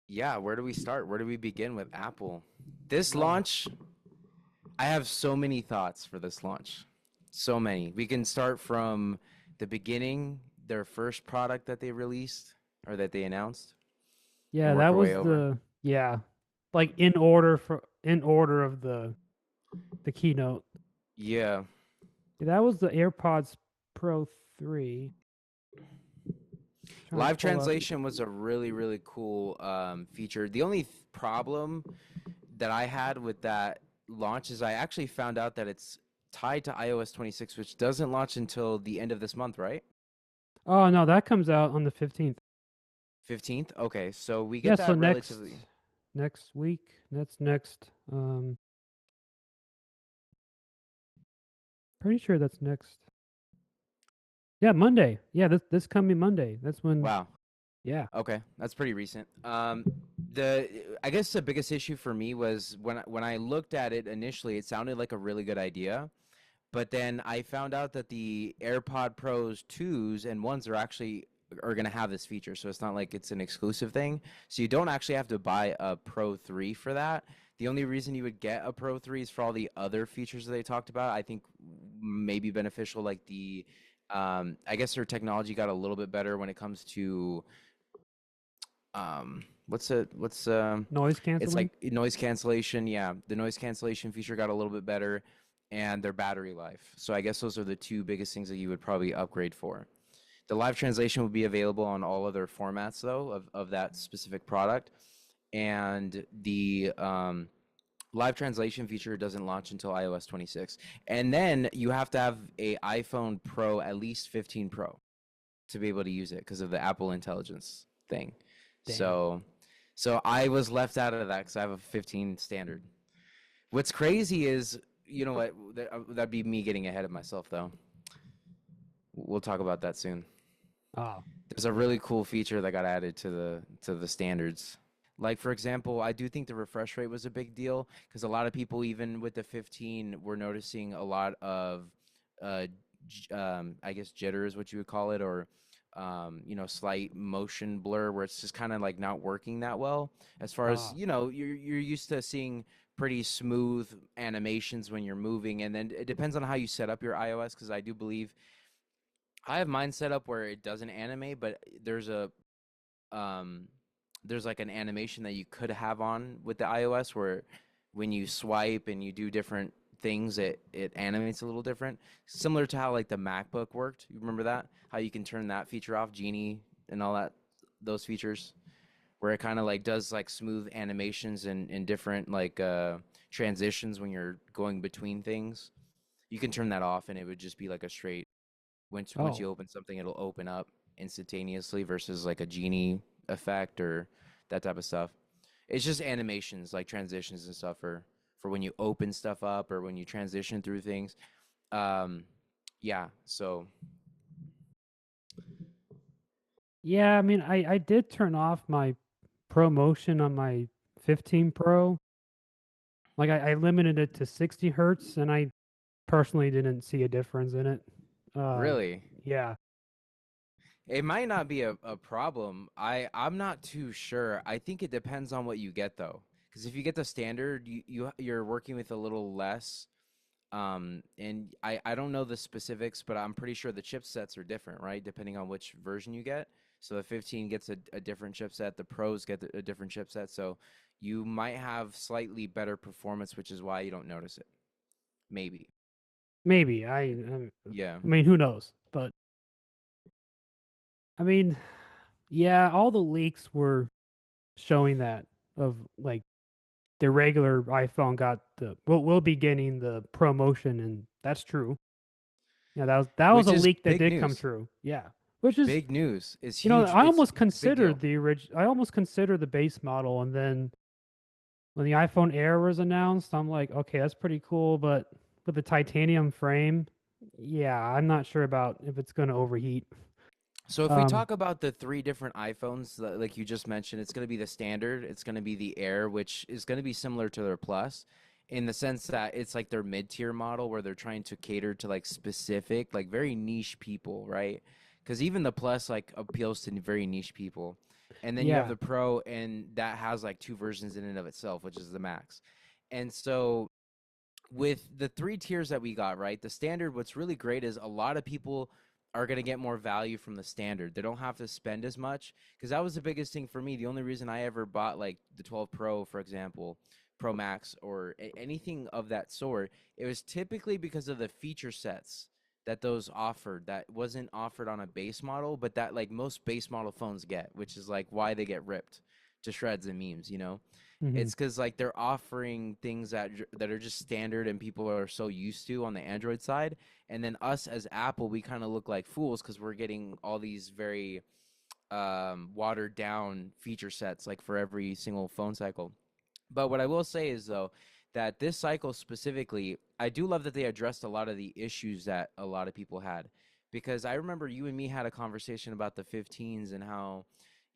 Yeah, where do we start? Where do we begin with Apple? This Oh, launch, I have so many thoughts for this launch. So many. We can start from the beginning, their first product that they released or that they announced, and yeah, work that our way was over. like in order of the keynote. Yeah. Yeah, that was the AirPods Pro 3. Trying to Live pull up. translation was a really, really cool feature. The only problem that I had with that launch is I actually found out that it's tied to iOS 26, which doesn't launch until the end of this month, right? Oh no, that comes out on the 15th. 15th? Okay, so we Yeah, get so that next relatively. next week. That's next. Pretty sure that's next. Yeah, Monday. Yeah, this coming Monday. That's when. Wow. Yeah. Okay, that's pretty recent. The I guess the biggest issue for me was when I looked at it initially, it sounded like a really good idea, but then I found out that the AirPod Pros 2s and 1s are going to have this feature. So it's not like it's an exclusive thing. So you don't actually have to buy a Pro 3 for that. The only reason you would get a Pro 3 is for all the other features that they talked about. I think maybe beneficial, like I guess their technology got a little bit better when it comes to Noise it's canceling. like noise cancellation. Yeah, the noise cancellation feature got a little bit better, and their battery life. So I guess those are the two biggest things that you would probably upgrade for. The live translation would be available on all other formats though of that specific product, and the live translation feature doesn't launch until iOS 26. And then you have to have a iPhone Pro, at least 15 Pro, to be able to use it because of the Apple Intelligence thing. Dang. So I was left out of that because I have a 15 standard. What's crazy is, you know what? That'd be me getting ahead of myself, though. We'll talk about that soon. Oh, There's a yeah. really cool feature that got added to the standards. Like for example, I do think the refresh rate was a big deal because a lot of people, even with the 15, were noticing a lot of, uh, I guess jitter is what you would call it, or slight motion blur where it's just kind of like not working that well. As far as Oh, you're used to seeing pretty smooth animations when you're moving, and then it depends on how you set up your iOS because I do believe I have mine set up where it doesn't animate, but um there's like an animation that you could have on with the iOS where when you swipe and you do different things, it animates a little different, similar to how like the MacBook worked. You remember that? How you can turn that feature off, Genie and all that, those features where it kind of like does like smooth animations and different like transitions when you're going between things. You can turn that off and it would just be like a straight once oh, you open something, it'll open up instantaneously versus like a genie effect or that type of stuff. It's just animations like transitions and stuff for when you open stuff up or when you transition through things. Um, yeah. So yeah. I mean, I did turn off my ProMotion on my 15 Pro. Like I limited it to 60 hertz, and I personally didn't see a difference in it. Um, really, yeah. it might not be a problem. I'm not too sure. I think it depends on what you get though, because if you get the standard, you're working with a little less. And I don't know the specifics, but I'm pretty sure the chipsets are different, right? Depending on which version you get. So the 15 gets a different chipset, the Pros get a different chipset. So you might have slightly better performance, which is why you don't notice it. Maybe. Maybe Yeah. I mean, who knows? But I mean, yeah, all the leaks were showing that of like the regular iPhone got the will be getting the ProMotion, and that's true. Yeah, that was Which a is leak that big did come news. true. Yeah, which is Big news. It's you know huge. It's a big deal. I almost considered the base model, and then when the iPhone Air was announced, I'm like, okay, that's pretty cool, but with the titanium frame, yeah, I'm not sure about if it's going to overheat. So if we Um, talk about the three different iPhones, like you just mentioned, it's going to be the standard, it's going to be the Air, which is going to be similar to their Plus, in the sense that it's like their mid-tier model where they're trying to cater to like specific, like very niche people, right? Because even the Plus like appeals to very niche people, And then you have Yeah. the Pro, and that has like two versions in and of itself, which is the Max. And so with the three tiers that we got, right? The standard, what's really great is a lot of people are going to get more value from the standard. They don't have to spend as much, because that was the biggest thing for me. The only reason I ever bought like the 12 Pro, for example, Pro Max, or anything of that sort, it was typically because of the feature sets that those offered that wasn't offered on a base model, but that like most base model phones get, which is like why they get ripped to shreds and memes, you know? Hmm. It's because like they're offering things that are just standard and people are so used to on the Android side, and then us as Apple, we kind of look like fools because we're getting all these very watered down feature sets like for every single phone cycle. But what I will say is though that this cycle specifically, I do love that they addressed a lot of the issues that a lot of people had, because I remember you and me had a conversation about the 15s and how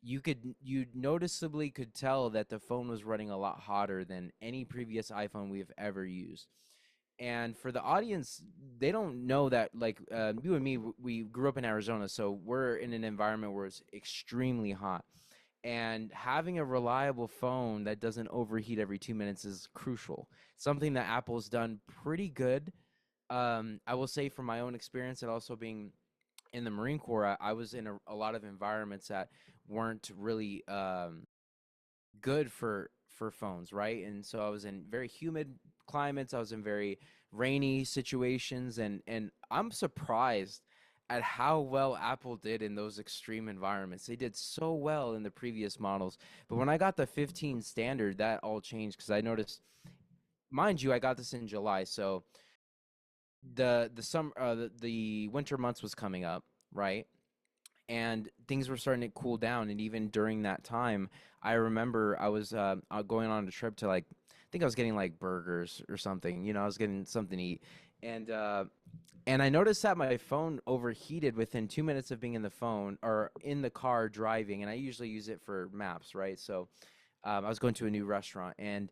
you noticeably could tell that the phone was running a lot hotter than any previous iPhone we've ever used. And for the audience, they don't know that, like, you and me, we grew up in Arizona, so we're in an environment where it's extremely hot. And having a reliable phone that doesn't overheat every 2 minutes is crucial. Something that Apple's done pretty good. I will say from my own experience and also being in the Marine Corps, I was in a lot of environments that weren't really good for phones, right? And so I was in very humid climates. I was in very rainy situations, and I'm surprised at how well Apple did in those extreme environments. They did so well in the previous models, but when I got the 15 standard, that all changed because I noticed, mind you, I got this in July, so the winter months was coming up, right? And things were starting to cool down. And even during that time, I remember I was going on a trip to, like, I think I was getting like burgers or something. You know, I was getting something to eat, and uh, and I noticed that my phone overheated within 2 minutes of being in the phone or in the car driving. And I usually use it for maps, right? So I was going to a new restaurant, and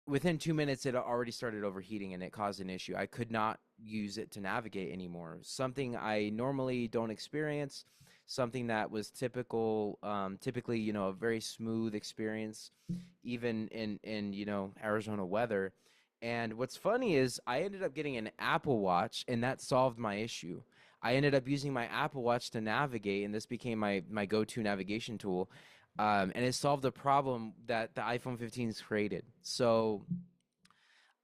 within 2 minutes, it already started overheating and it caused an issue. I could not use it to navigate anymore. Something I normally don't experience, something that was typically, you know, a very smooth experience, even in Arizona weather. And what's funny is I ended up getting an Apple Watch, and that solved my issue. I ended up using my Apple Watch to navigate, and this became my go-to navigation tool, and it solved the problem that the iPhone 15's created. So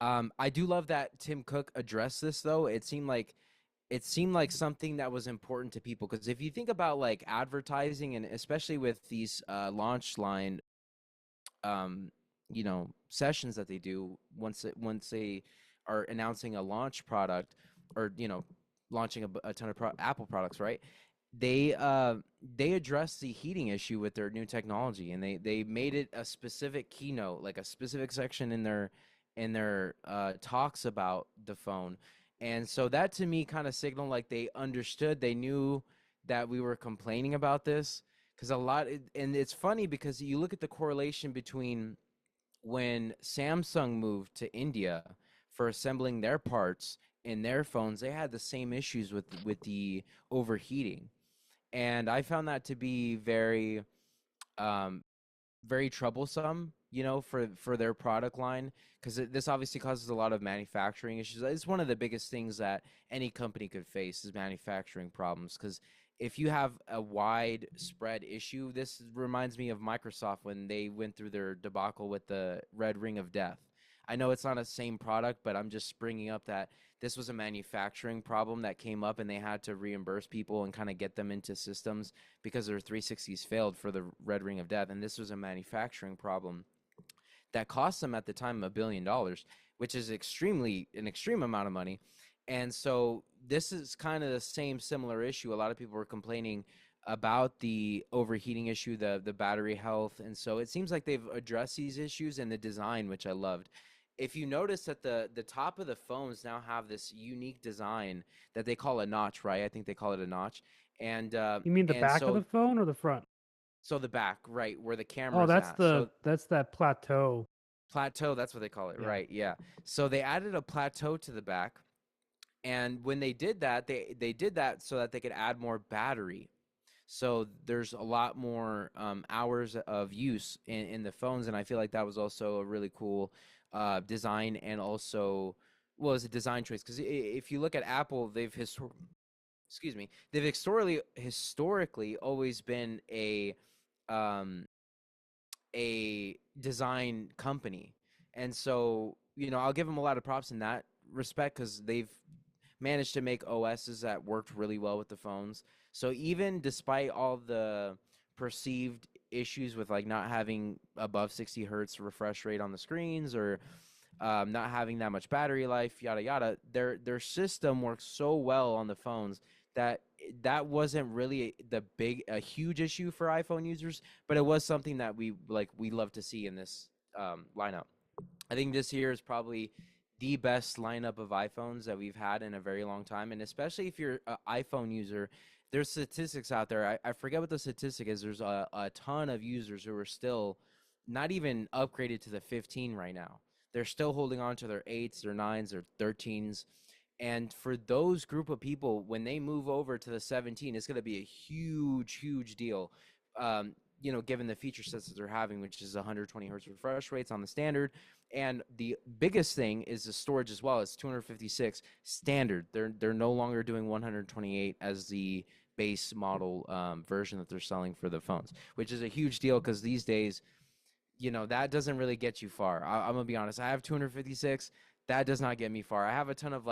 I do love that Tim Cook addressed this, though. It seemed like something that was important to people, because if you think about like advertising, and especially with these launch line sessions that they do once they are announcing a launch product, or launching a ton of Apple products, right? They address the heating issue with their new technology, and they made it a specific keynote, like a specific section in their talks about the phone. And so that to me kind of signaled like they understood, they knew that we were complaining about this, because and it's funny because you look at the correlation between when Samsung moved to India for assembling their parts in their phones, they had the same issues with the overheating. And I found that to be um, very troublesome, for their product line, because this obviously causes a lot of manufacturing issues. It's one of the biggest things that any company could face is manufacturing problems. Because if you have a widespread issue, this reminds me of Microsoft when they went through their debacle with the Red Ring of Death. I know it's not a same product, but I'm just bringing up that this was a manufacturing problem that came up, and they had to reimburse people and kind of get them into systems because their 360s failed for the Red Ring of Death. And this was a manufacturing problem that cost them at the time $1 billion, which is an extreme amount of money. And so this is kind of the same similar issue. A lot of people were complaining about the overheating issue, the battery health. And so it seems like they've addressed these issues, and the design, which I loved. If you notice that the top of the phones now have this unique design that they call a notch, right? I think they call it a notch. And You mean the and back of so the phone or the front? so the back, right, where the Oh, camera's that's at. So that plateau. plateau, that's what they call it, Yeah. right? Yeah. So they added a plateau to the back, and when they did that, they did that so that they could add more battery. So there's a lot more hours of use in the phones, and I feel like that was also a really cool design, and also, well, it's a design choice because if you look at Apple, excuse me, they've historically always been um, a design company, and so I'll give them a lot of props in that respect because they've managed to make OSs that worked really well with the phones. So even despite all the perceived issues with like not having above 60 hertz refresh rate on the screens, or not having that much battery life, yada yada, their system works so well on the phones that that wasn't really a huge issue for iPhone users, but it was something that we love to see in this lineup. I think this year is probably the best lineup of iPhones that we've had in a very long time. And especially if you're an iPhone user, there's statistics out there. I forget what the statistic is. There's a ton of users who are still not even upgraded to the 15 right now. They're still holding on to their 8s, their 9s, their 13s. And for those group of people, when they move over to the 17, it's going to be a huge, huge deal. Given the feature sets that they're having, which is 120 hertz refresh rates on the standard, and the biggest thing is the storage as well. It's 256 standard. They're no longer doing 128 as the base model version that they're selling for the phones, which is a huge deal because these days, that doesn't really get you far. I'm gonna be honest. I have 256. That does not get me far. I have a ton of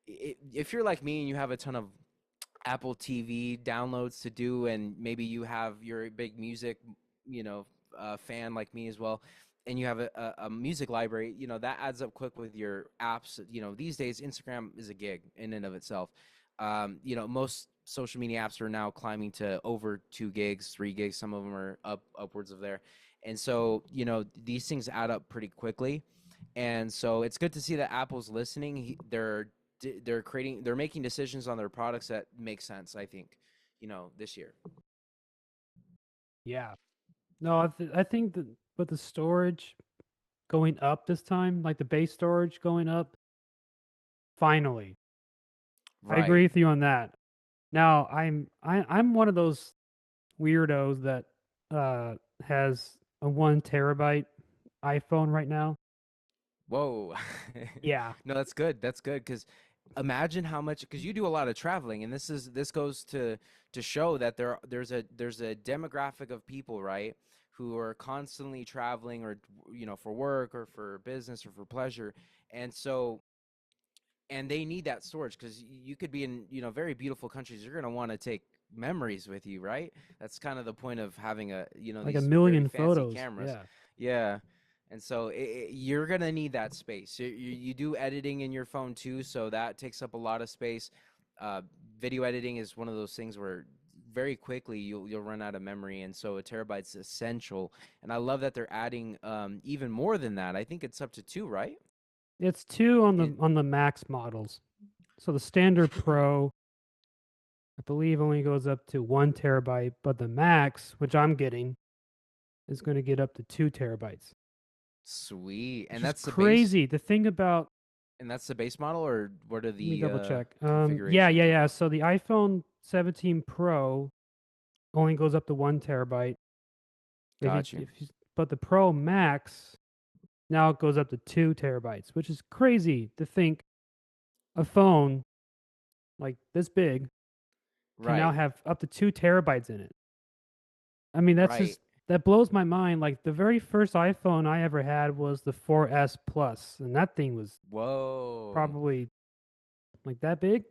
if you're like me and you have a ton of Apple TV downloads to do, and maybe you have your big music, fan like me as well, and you have a music library, that adds up quick with your apps. These days Instagram is a gig in and of itself. Most social media apps are now climbing to over 2 gigs, 3 gigs. Some of them are upwards of there, and so these things add up pretty quickly. And so it's good to see that Apple's listening. They're making decisions on their products that make sense, I think, this year. Yeah. No, I think that with the storage going up this time, like the base storage going up, finally. I agree Right. with you on that. Now, I'm one of those weirdos that uh has a 1 terabyte iPhone right now. Whoa. Yeah. No, that's good. That's good because imagine how much, because you do a lot of traveling, and this goes to show that there's a demographic of people, right, who are constantly traveling, or for work or for business or for pleasure, and so and they need that storage because you could be in very beautiful countries. You're going to want to take memories with you, right? That's kind of the point of having Like a these very million fancy photos. cameras. Yeah. Yeah. And so you're going to need that space. You do editing in your phone too, so that takes up a lot of space. uh, Video editing is one of those things where very quickly you'll run out of memory, and so a terabyte's essential. And I love that they're adding even more than that. I think it's up to 2, right? It's 2 It, on the Max models. So the standard Pro, I believe, only goes up to 1 terabyte, but the Max, which I'm getting, is going to get up to 2 terabytes, Sweet. which is crazy. The thing about, And that's the base model, or what are let me the double check. Yeah, configurations yeah, on yeah. that? So the iPhone 17 Pro only goes up to 1 terabyte. Got you. But the Pro Max now it goes up to 2 terabytes, which is crazy to think a phone like this big can now Right, have up to 2 terabytes in it. I mean, right. that blows my mind. Like the very first iPhone I ever had was the 4S Plus, and that thing was Whoa. probably like that big.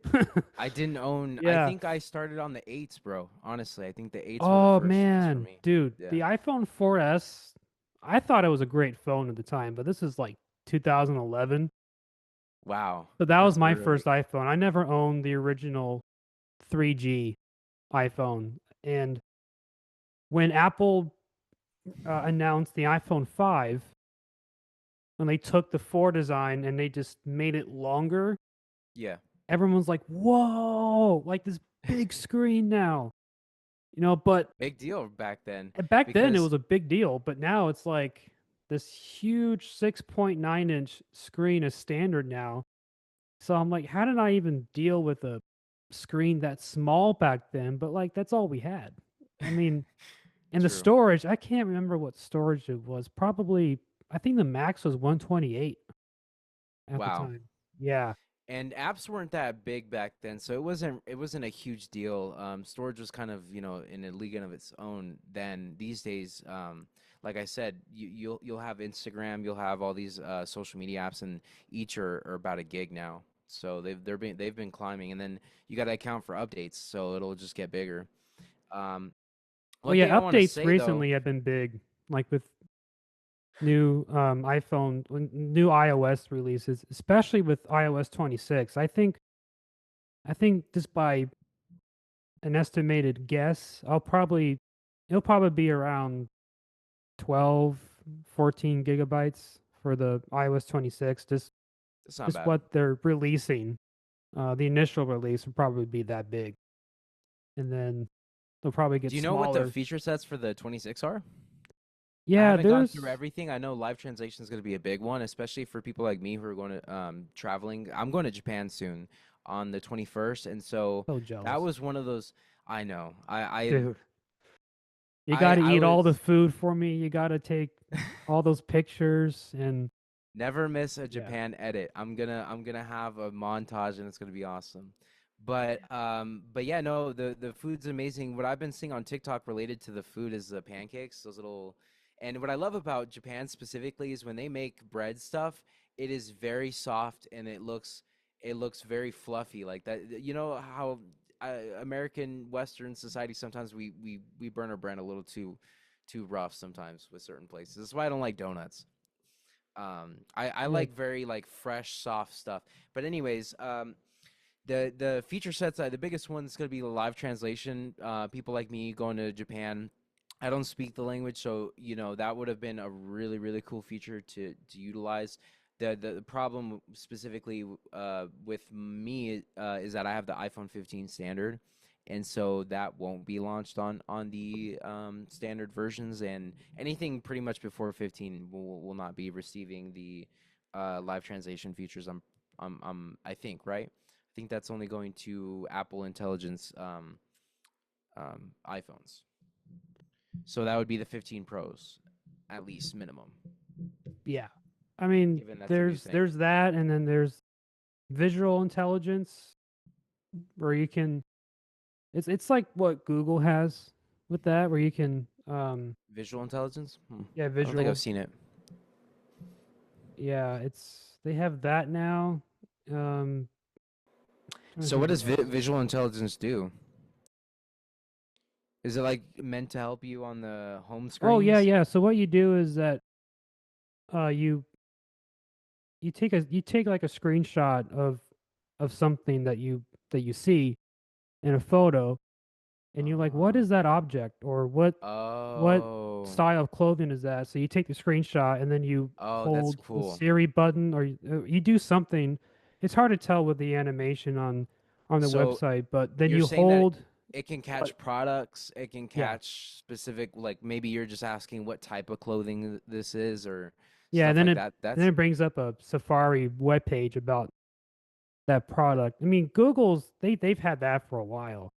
I didn't own, I Yeah. think I started on the eights, bro. Honestly, I think the eights were the Oh first ones for man, me. dude, Yeah. the iPhone 4S, I thought it was a great phone at the time, but this is like 2011. Wow. So that was That's my early. first iPhone. I never owned the original 3G iPhone. And when Apple announced the iPhone 5, when they took the 4 design and they just made it longer, Yeah. everyone was like, "Whoa, like this big screen now." But Big deal back then back then it because was a big deal, but now it's like this huge 6.9-inch screen is standard now. So I'm like, how did I even deal with a screen that small back then, but like that's all we had. I mean, and the True. storage, I can't remember what storage it was. Probably, I think the max was 128 at the Wow. time. Yeah, And apps weren't that big back then, so it wasn't a huge deal. Storage was kind of, in a league of its own then. These days, like I said, you'll have Instagram, you'll have all these social media apps, and each are about a gig now. So they've been climbing, and then you got to account for updates, so it'll just get bigger. Um, oh One thing yeah, I want to updates say though, recently have been big, like with new new iOS releases, especially with iOS 26. I think just by an estimated guess, it'll probably be around 12, 14 gigabytes for the iOS 26. it's not Just bad. what they're releasing. The initial release will probably be that big, and then they'll probably Do get you know what the smaller. feature sets for the 26 are? I Yeah, haven't gone through there's everything. I know live translation is going to be a big one, especially for people like me who are going to traveling. I'm going to Japan soon on the 21st, and so so that jealous, was one of those. I know. dude. You got I to I eat all the was food for me. You got to take all those pictures, and never miss a yeah, Japan edit. I'm gonna have a montage, and it's gonna be awesome. But yeah, no, the food's amazing. What I've been seeing on TikTok related to the food is the pancakes, those little. And what I love about Japan specifically is when they make bread stuff, it is very soft and it looks very fluffy like that. You know how American Western society sometimes we burn our bread a little too rough sometimes with certain places. That's why I don't like donuts. I yeah, like very like fresh, soft stuff. But anyways, the feature sets, the biggest one's gonna be the live translation. People like me going to Japan, I don't speak the language, so that would have been a really really cool feature to utilize. The problem specifically with me is that I have the iPhone 15 standard, and so that won't be launched on the standard versions, and anything pretty much before 15 will not be receiving the live translation features. I think, right? I think that's only going to Apple Intelligence iPhones. So that would be the 15 Pros, at least minimum, yeah. I mean, given that's a new there's thing. there's that, and then there's visual intelligence where you can. It's like what Google has with that, where you can Visual intelligence? yeah, I don't think I've visual. seen it. Yeah, they have that now. Um, trying to So think what does what else. visual intelligence do? Is it like meant to help you on the home Oh yeah, screens? yeah. So what you do is that you you take like a screenshot of something that you see in a photo, and you're like, what Uh, is that object, or what oh, style of clothing is that? So you take the screenshot and then you oh, that's hold the cool. Siri button, or you do something. It's hard to tell with the animation on the So website, but then you're you saying that hold it can what? catch products, it can Yeah, catch specific, like maybe you're just asking what type of clothing this is or yeah. stuff like that. Then That's it brings up a Safari web page about that product. I mean, they've had that for a while.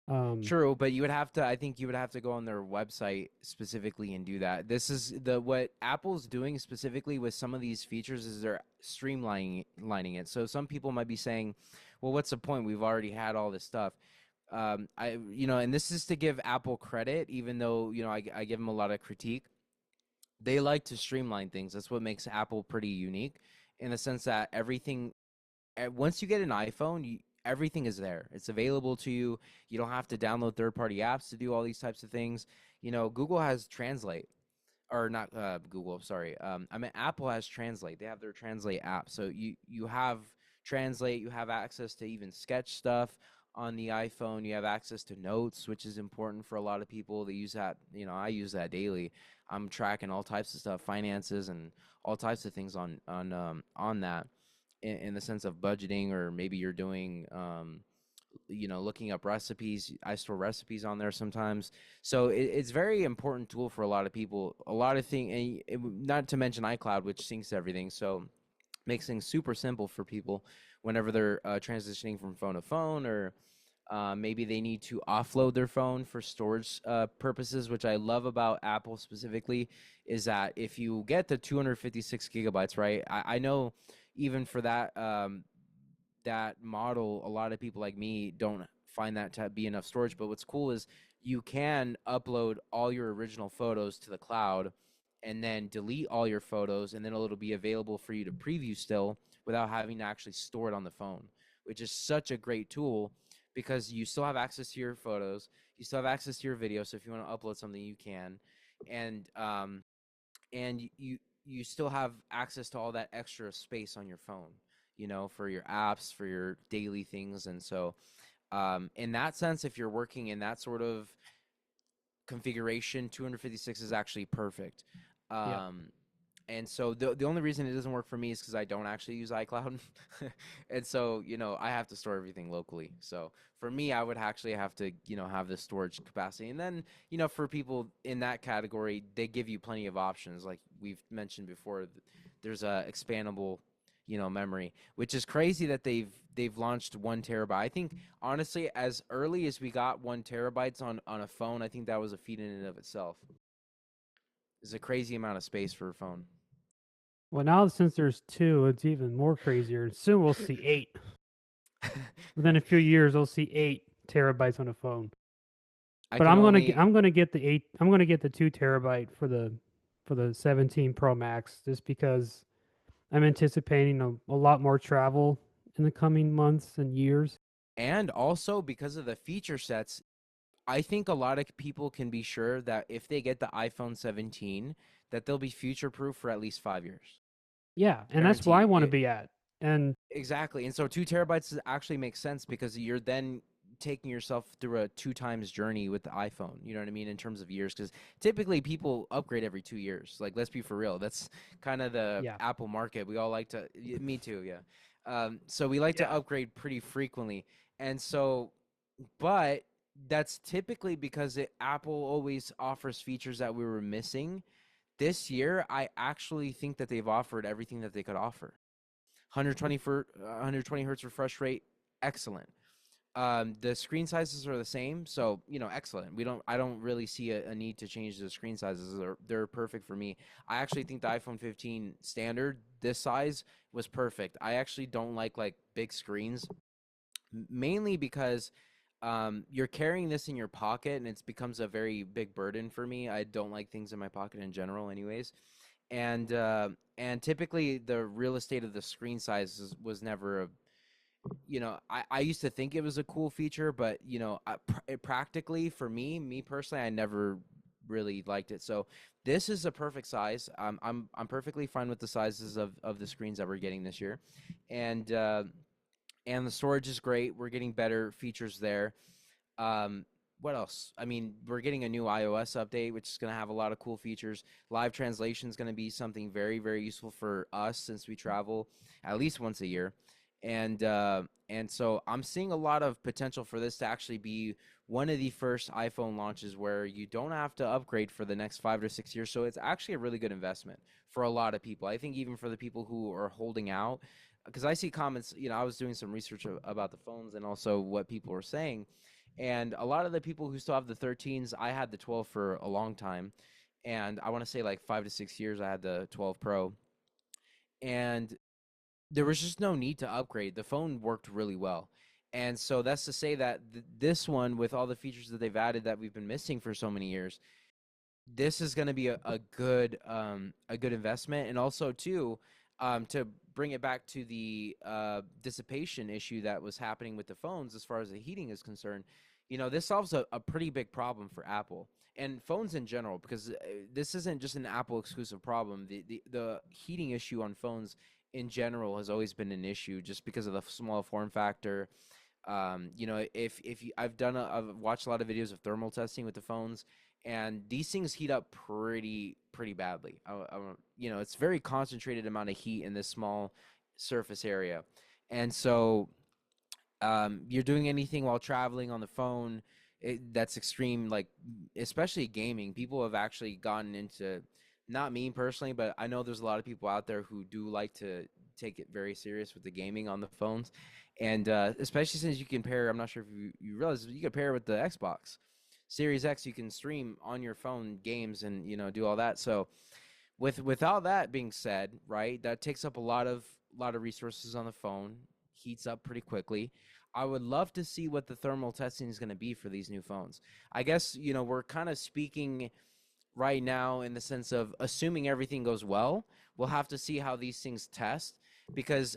Um, true, but I think you would have to go on their website specifically and do that. This is what Apple's doing specifically with some of these features is they're streamlining lining it. So some people might be saying, well, what's the point? We've already had all this stuff. And this is to give Apple credit, even though, I give them a lot of critique. They like to streamline things. That's what makes Apple pretty unique in the sense that once you get an iPhone, everything is there. It's available to you. You don't have to download third-party apps to do all these types of things. Google has Translate, or not Google. Sorry, I mean Apple has Translate. They have their Translate app, so you have Translate. You have access to even sketch stuff on the iPhone. You have access to Notes, which is important for a lot of people. They use that. I use that daily. I'm tracking all types of stuff, finances, and all types of things on that in the sense of budgeting, or maybe you're doing looking up recipes. I store recipes on there sometimes, so it's very important tool for a lot of people. A lot of things, and not to mention iCloud, which syncs everything. So makes things super simple for people whenever they're transitioning from phone to phone, or maybe they need to offload their phone for storage purposes, which I love about Apple specifically, is that if you get the 256 gigabytes, right? I know even for that model, a lot of people like me don't find that to be enough storage. But what's cool is you can upload all your original photos to the cloud and then delete all your photos, and then it'll be available for you to preview still without having to actually store it on the phone, which is such a great tool because you still have access to your photos, you still have access to your video. So if you want to upload something, you can, and you still have access to all that extra space on your phone, for your apps, for your daily things. And so in that sense, if you're working in that sort of configuration, 256 is actually perfect. Yep. um, and so the only reason it doesn't work for me is because I don't actually use iCloud. And so, I have to store everything locally. So for me, I would actually have to, have this storage capacity. And then, for people in that category, they give you plenty of options. Like we've mentioned before, there's a expandable, memory, which is crazy that they've launched 1 terabyte. I think honestly, as early as we got 1 terabytes on a phone, I think that was a feat in and of itself. It's a crazy amount of space for a phone. Well, now since there's two, it's even more crazier. Soon we'll see eight. Within a few years, we'll see 8 terabytes on a phone. I But can only I'm gonna get the eight. I'm gonna get the 2 terabyte for the 17 Pro Max, just because I'm anticipating a lot more travel in the coming months and years. and also because of the feature sets, I think a lot of people can be sure that if they get the iPhone 17, that they'll be future proof for at least 5 years. Yeah, and that's where I Guaranteed. want to be at. And Exactly. And so 2 terabytes actually makes sense because you're then taking yourself through a two times journey with the iPhone. You know what I mean? In terms of years, because typically people upgrade every 2 years. Like, let's be for real. That's kind of the yeah, Apple market. We all like to, me too. Yeah. So we like to yeah, upgrade pretty frequently. And so, but that's typically because Apple always offers features that we were missing. This year, I actually think that they've offered everything that they could offer. 120 hertz refresh rate, excellent. The screen sizes are the same, so excellent. I don't really see a need to change the screen sizes. They're perfect for me. I actually think the iPhone 15 standard this size was perfect. I actually don't like big screens, mainly because you're carrying this in your pocket and it becomes a very big burden for me. I don't like things in my pocket in general, anyways. And typically the real estate of the screen size was never I used to think it was a cool feature, but practically for me personally, I never really liked it. So this is a perfect size. I'm perfectly fine with the sizes of the screens that we're getting this year, and and the storage is great. We're getting better features there. Um, what else? I mean, we're getting a new iOS update, which is going to have a lot of cool features. Live translation is going to be something very, very useful for us since we travel at least once a year, and so I'm seeing a lot of potential for this to actually be one of the first iPhone launches where you don't have to upgrade for the next 5 to 6 years. So it's actually a really good investment for a lot of people. I think even for the people who are holding out, because I see comments. I was doing some research about the phones and also what people were saying, and a lot of the people who still have the 13s, I had the 12 for a long time, and I want to say like 5 to 6 years I had the 12 Pro, and there was just no need to upgrade. The phone worked really well. And so that's to say that this one, with all the features that they've added that we've been missing for so many years, this is going to be a good investment. And also too, to bring it back to the dissipation issue that was happening with the phones as far as the heating is concerned, this solves a pretty big problem for Apple and phones in general, because this isn't just an Apple exclusive problem. The heating issue on phones in general has always been an issue just because of the small form factor. If I've watched a lot of videos of thermal testing with the phones, and these things heat up pretty badly. It's very concentrated amount of heat in this small surface area, and so you're doing anything while traveling on the phone, that's extreme, like especially gaming. People have actually gotten into, not me personally, but I know there's a lot of people out there who do like to take it very serious with the gaming on the phones, and especially since you can pair. I'm not sure if you realize you can pair with the Xbox Series X. You can stream on your phone games and do all that. So with all that being said, right, that takes up a lot of resources on the phone, heats up pretty quickly. I would love to see what the thermal testing is going to be for these new phones. I guess we're kind of speaking right now in the sense of assuming everything goes well. We'll have to see how these things test, because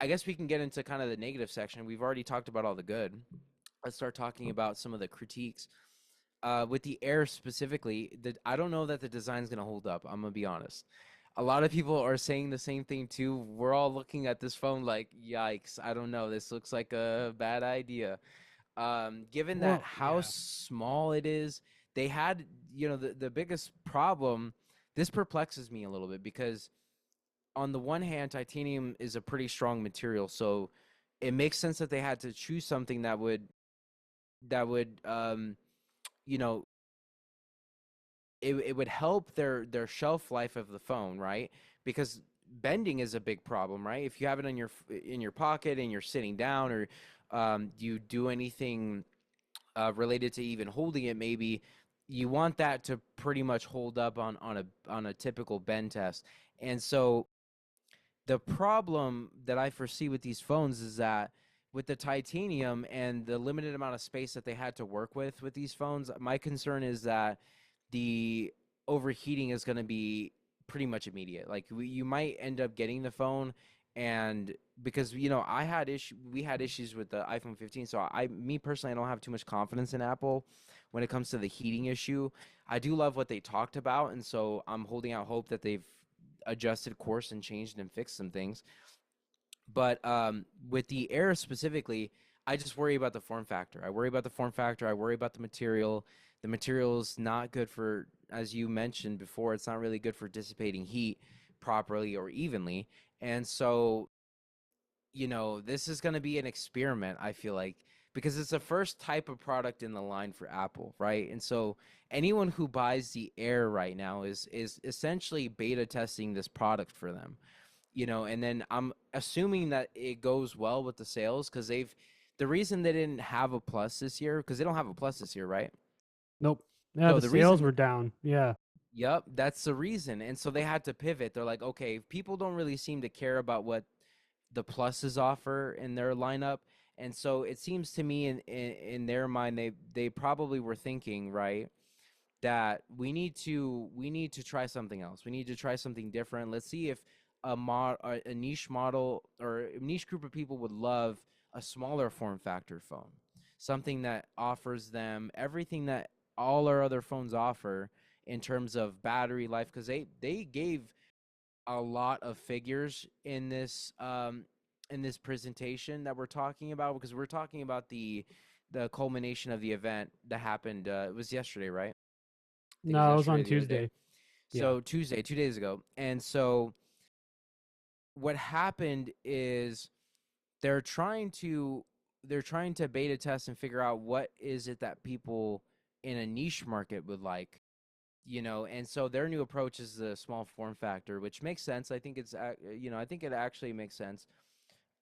I guess we can get into kind of the negative section. We've already talked about all the good. Let's start talking about some of the critiques. With the Air specifically, I don't know that the design's going to hold up. I'm going to be honest. A lot of people are saying the same thing too. We're all looking at this phone like, yikes, I don't know. This looks like a bad idea. Given that Well, how yeah. small it is, they had, the biggest problem. This perplexes me a little bit because, on the one hand, titanium is a pretty strong material, so it makes sense that they had to choose something that would you know it would help their shelf life of the phone, right? Because bending is a big problem, right? If you have it in your pocket and you're sitting down, or you do anything related to even holding it, maybe you want that to pretty much hold up on a typical bend test. And so the problem that I foresee with these phones is that, with the titanium and the limited amount of space that they had to work with these phones, my concern is that the overheating is going to be pretty much immediate. Like, you might end up getting the phone, and because we had issues with the iPhone 15, so me personally, I don't have too much confidence in Apple when it comes to the heating issue. I do love what they talked about, and so I'm holding out hope that they've adjusted course and changed and fixed some things. But with the Air specifically, I just worry about the form factor. I worry about the form factor. I worry about the material. The material's not good for, as you mentioned before, it's not really good for dissipating heat properly or evenly. And so, this is going to be an experiment, I feel like, because it's the first type of product in the line for Apple, right? And so anyone who buys the Air right now is essentially beta testing this product for them. And then I'm assuming that it goes well with the sales, because the reason they didn't have a plus this year, because they don't have a plus this year, right? Nope. Yeah, So the the sales reason, were down. Yeah. yep, that's the reason. And so they had to pivot. They're like, okay, people don't really seem to care about what the pluses offer in their lineup. And so it seems to me, in their mind, they probably were thinking, right, that we need to try something else. We need to try something different. Let's see if a niche model or a niche group of people would love a smaller form factor phone, something that offers them everything that all our other phones offer in terms of battery life, because they gave a lot of figures in this presentation that we're talking about, because we're talking about the culmination of the event that happened. It was yesterday, right? I think it was No, it was yesterday, on or the other day. Tuesday. Yeah. So Tuesday, 2 days ago. And so what happened is they're trying to they're trying to beta test and figure out what is it that people in a niche market would like. And so their new approach is the small form factor, which makes sense. I think I think it actually makes sense.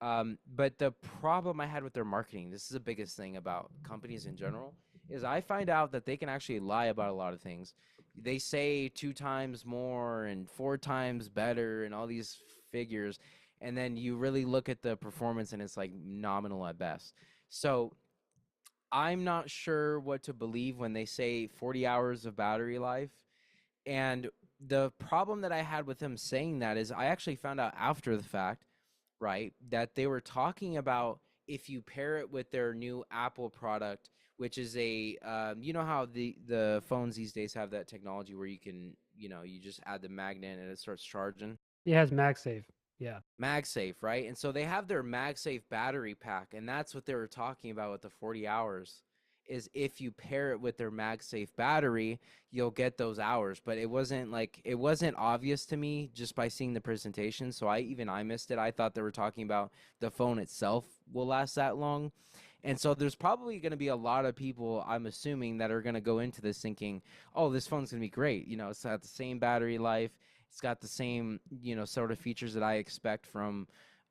But the problem I had with their marketing, this is the biggest thing about companies in general, is I find out that they can actually lie about a lot of things. They say 2 times more and 4 times better and all these figures, and then you really look at the performance and it's like nominal at best. So I'm not sure what to believe when they say 40 hours of battery life. And the problem that I had with them saying that is I actually found out after the fact, right, that they were talking about if you pair it with their new Apple product, which is how the phones these days have that technology where you can, you just add the magnet and it starts charging. It has MagSafe. Yeah. MagSafe, right? And so they have their MagSafe battery pack, and that's what they were talking about with the 40 hours. Is if you pair it with their MagSafe battery, you'll get those hours. But it wasn't obvious to me just by seeing the presentation. So I missed it. I thought they were talking about the phone itself will last that long. And so there's probably going to be a lot of people, I'm assuming, that are going to go into this thinking, oh, this phone's going to be great. It's got the same battery life. It's got the same, sort of features that I expect from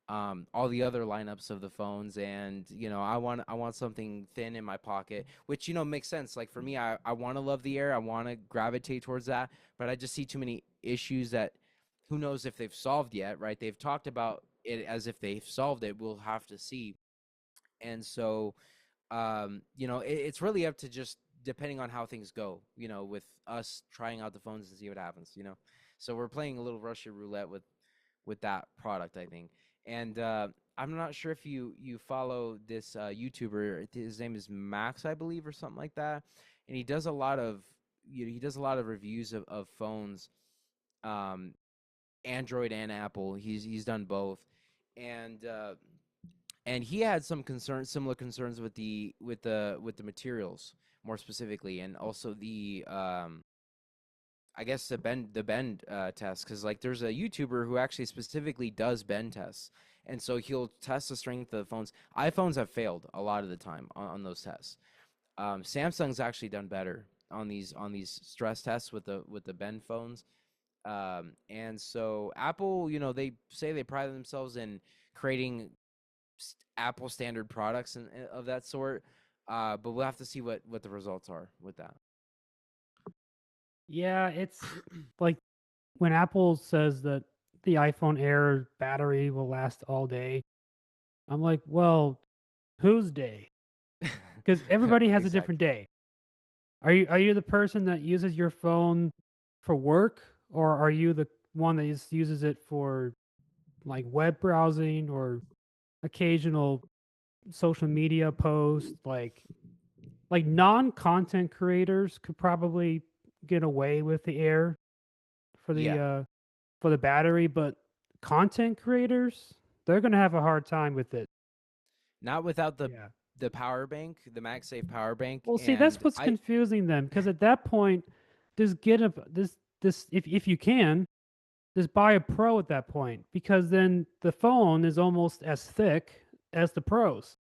all the other lineups of the phones. And I want something thin in my pocket, which makes sense. Like for me, I want to love the Air. I want to gravitate towards that, but I just see too many issues that who knows if they've solved yet, right? They've talked about it as if they've solved it. We'll have to see. And so it's really up to just depending on how things go, with us trying out the phones and see what happens. So we're playing a little Russian roulette with that product, I think. And I'm not sure if you follow this YouTuber. His name is Max, I believe, or something like that. And he does a lot of reviews of phones, um, Android and Apple. He's done both, and he had some similar concerns with the materials, more specifically, and also the I guess the bend test, because like there's a YouTuber who actually specifically does bend tests, and so he'll test the strength of the phones. iPhones have failed a lot of the time on those tests. Samsung's actually done better on these stress tests with the bend phones. And so Apple, they say they pride themselves in creating Apple standard products and of that sort. But we'll have to see what the results are with that. Yeah, it's like when Apple says that the iPhone Air battery will last all day. I'm like, well, whose day? Because everybody has a different Exactly. day. Are you the person that uses your phone for work, or are you the one that just uses it for like web browsing or occasional social media posts? Like non-content creators could probably get away with the Air for the Yeah. uh for the battery, but content creators, they're gonna have a hard time with it. Not without the Yeah. the power bank, the MagSafe power bank, Well, see, that's and what's I confusing them because at that point, just get a this if you can, just buy a Pro at that point because then the phone is almost as thick as the Pros.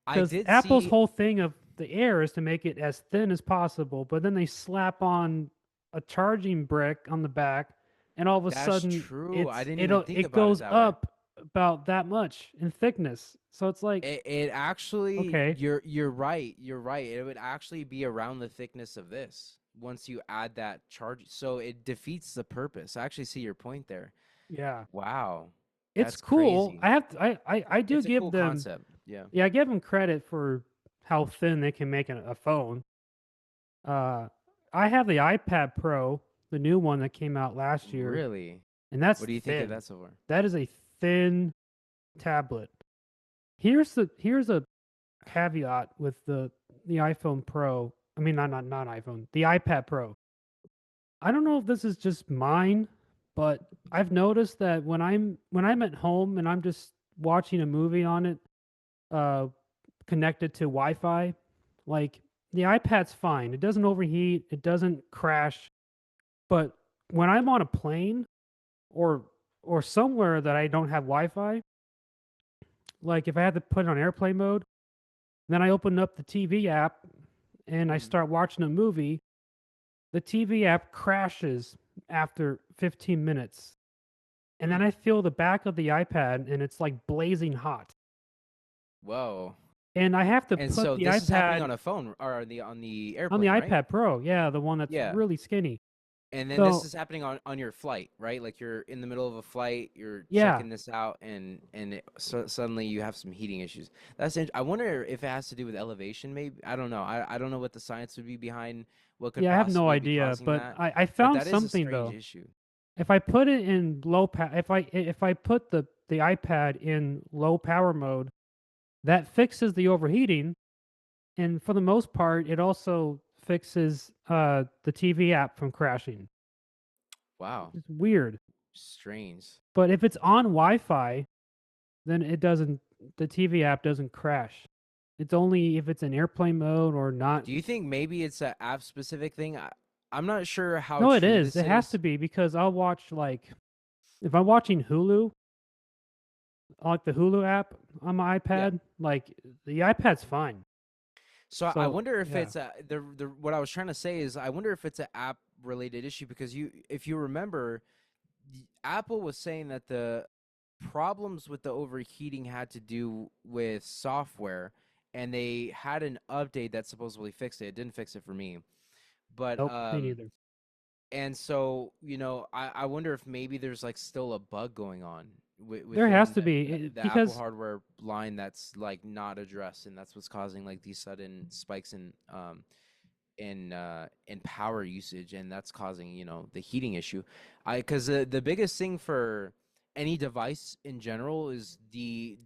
I Because did Apple's see whole thing of the Air is to make it as thin as possible, but then they slap on a charging brick on the back, and all of a that's sudden true. I didn't even think it about it goes that way. up about that much in thickness. So it's like, It actually, okay, you're right. You're right. It would actually be around the thickness of this once you add that charge. So it defeats the purpose. I actually see your point there. yeah, Wow. it's That's cool. crazy. I do It's a give cool them, concept. Yeah. yeah, I give them credit for how thin they can make a phone. Uh, I have the iPad Pro, the new one that came out last year, Really? and that's What do you think of thin. that so far? That is a thin tablet. Here's a caveat with the iPhone Pro. I mean, not iPhone, the iPad Pro. I don't know if this is just mine, but I've noticed that when I'm at home and I'm just watching a movie on it, uh, connected to Wi-Fi, like the iPad's fine. It doesn't overheat. It doesn't crash. But when I'm on a plane or somewhere that I don't have Wi-Fi, like if I had to put it on airplane mode, then I open up the TV app and I Mm. start watching a movie. The TV app crashes after 15 minutes. And then Hmm. I feel the back of the iPad and it's like blazing hot. Whoa. And I have to And put so the this is happening on iPad a phone or on the on the airplane, right? iPad Pro. Yeah, the one that's Yeah. really skinny. And then this So, is happening on your flight, right? Like you're in the middle of a flight, you're yeah. checking this out, and suddenly you have some heating issues. I wonder if it has to do with elevation. Maybe I don't know. I don't know what the science would be behind what could Yeah, I have no possibly be idea, causing but that, I but found that is a something strange though. issue. If I put it in if I put the iPad in low power mode, that fixes the overheating, and for the most part, it also fixes the TV app from crashing. Wow, It's weird. strange. But if it's on Wi-Fi, then it doesn't the TV app doesn't crash. It's only if it's in airplane mode or not. Do you think maybe it's a app specific thing? I'm not sure how No, it true is. this It has to is. be because I'll watch like if I'm watching Hulu, like the Hulu app on my Yeah. iPad, like the iPad's fine. So I So, wonder if yeah. it's a the what I was trying to say is I wonder if it's an app related issue because if you remember, Apple was saying that the problems with the overheating had to do with software, and they had an update that supposedly fixed it. It didn't fix it for me, but Nope, me neither. and so I wonder if maybe there's like still a bug going on There has within to be the Apple because hardware line that's like not addressed, and that's what's causing like these sudden spikes in power usage, and that's causing the heating issue. I Because the biggest thing for any device in general is the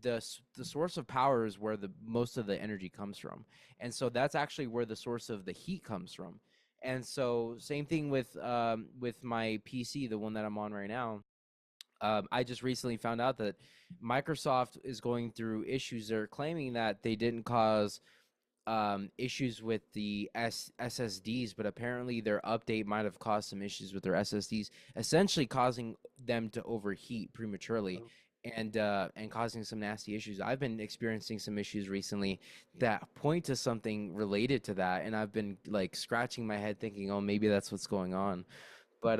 source of power is where the most of the energy comes from, and so that's actually where the source of the heat comes from. And so same thing with my PC, the one that I'm on right now. I just recently found out that Microsoft is going through issues. They're claiming that they didn't cause issues with the SSDs, but apparently their update might have caused some issues with their SSDs, essentially causing them to overheat prematurely and causing some nasty issues. I've been experiencing some issues recently that point to something related to that, and I've been like scratching my head thinking, oh, maybe that's what's going on. But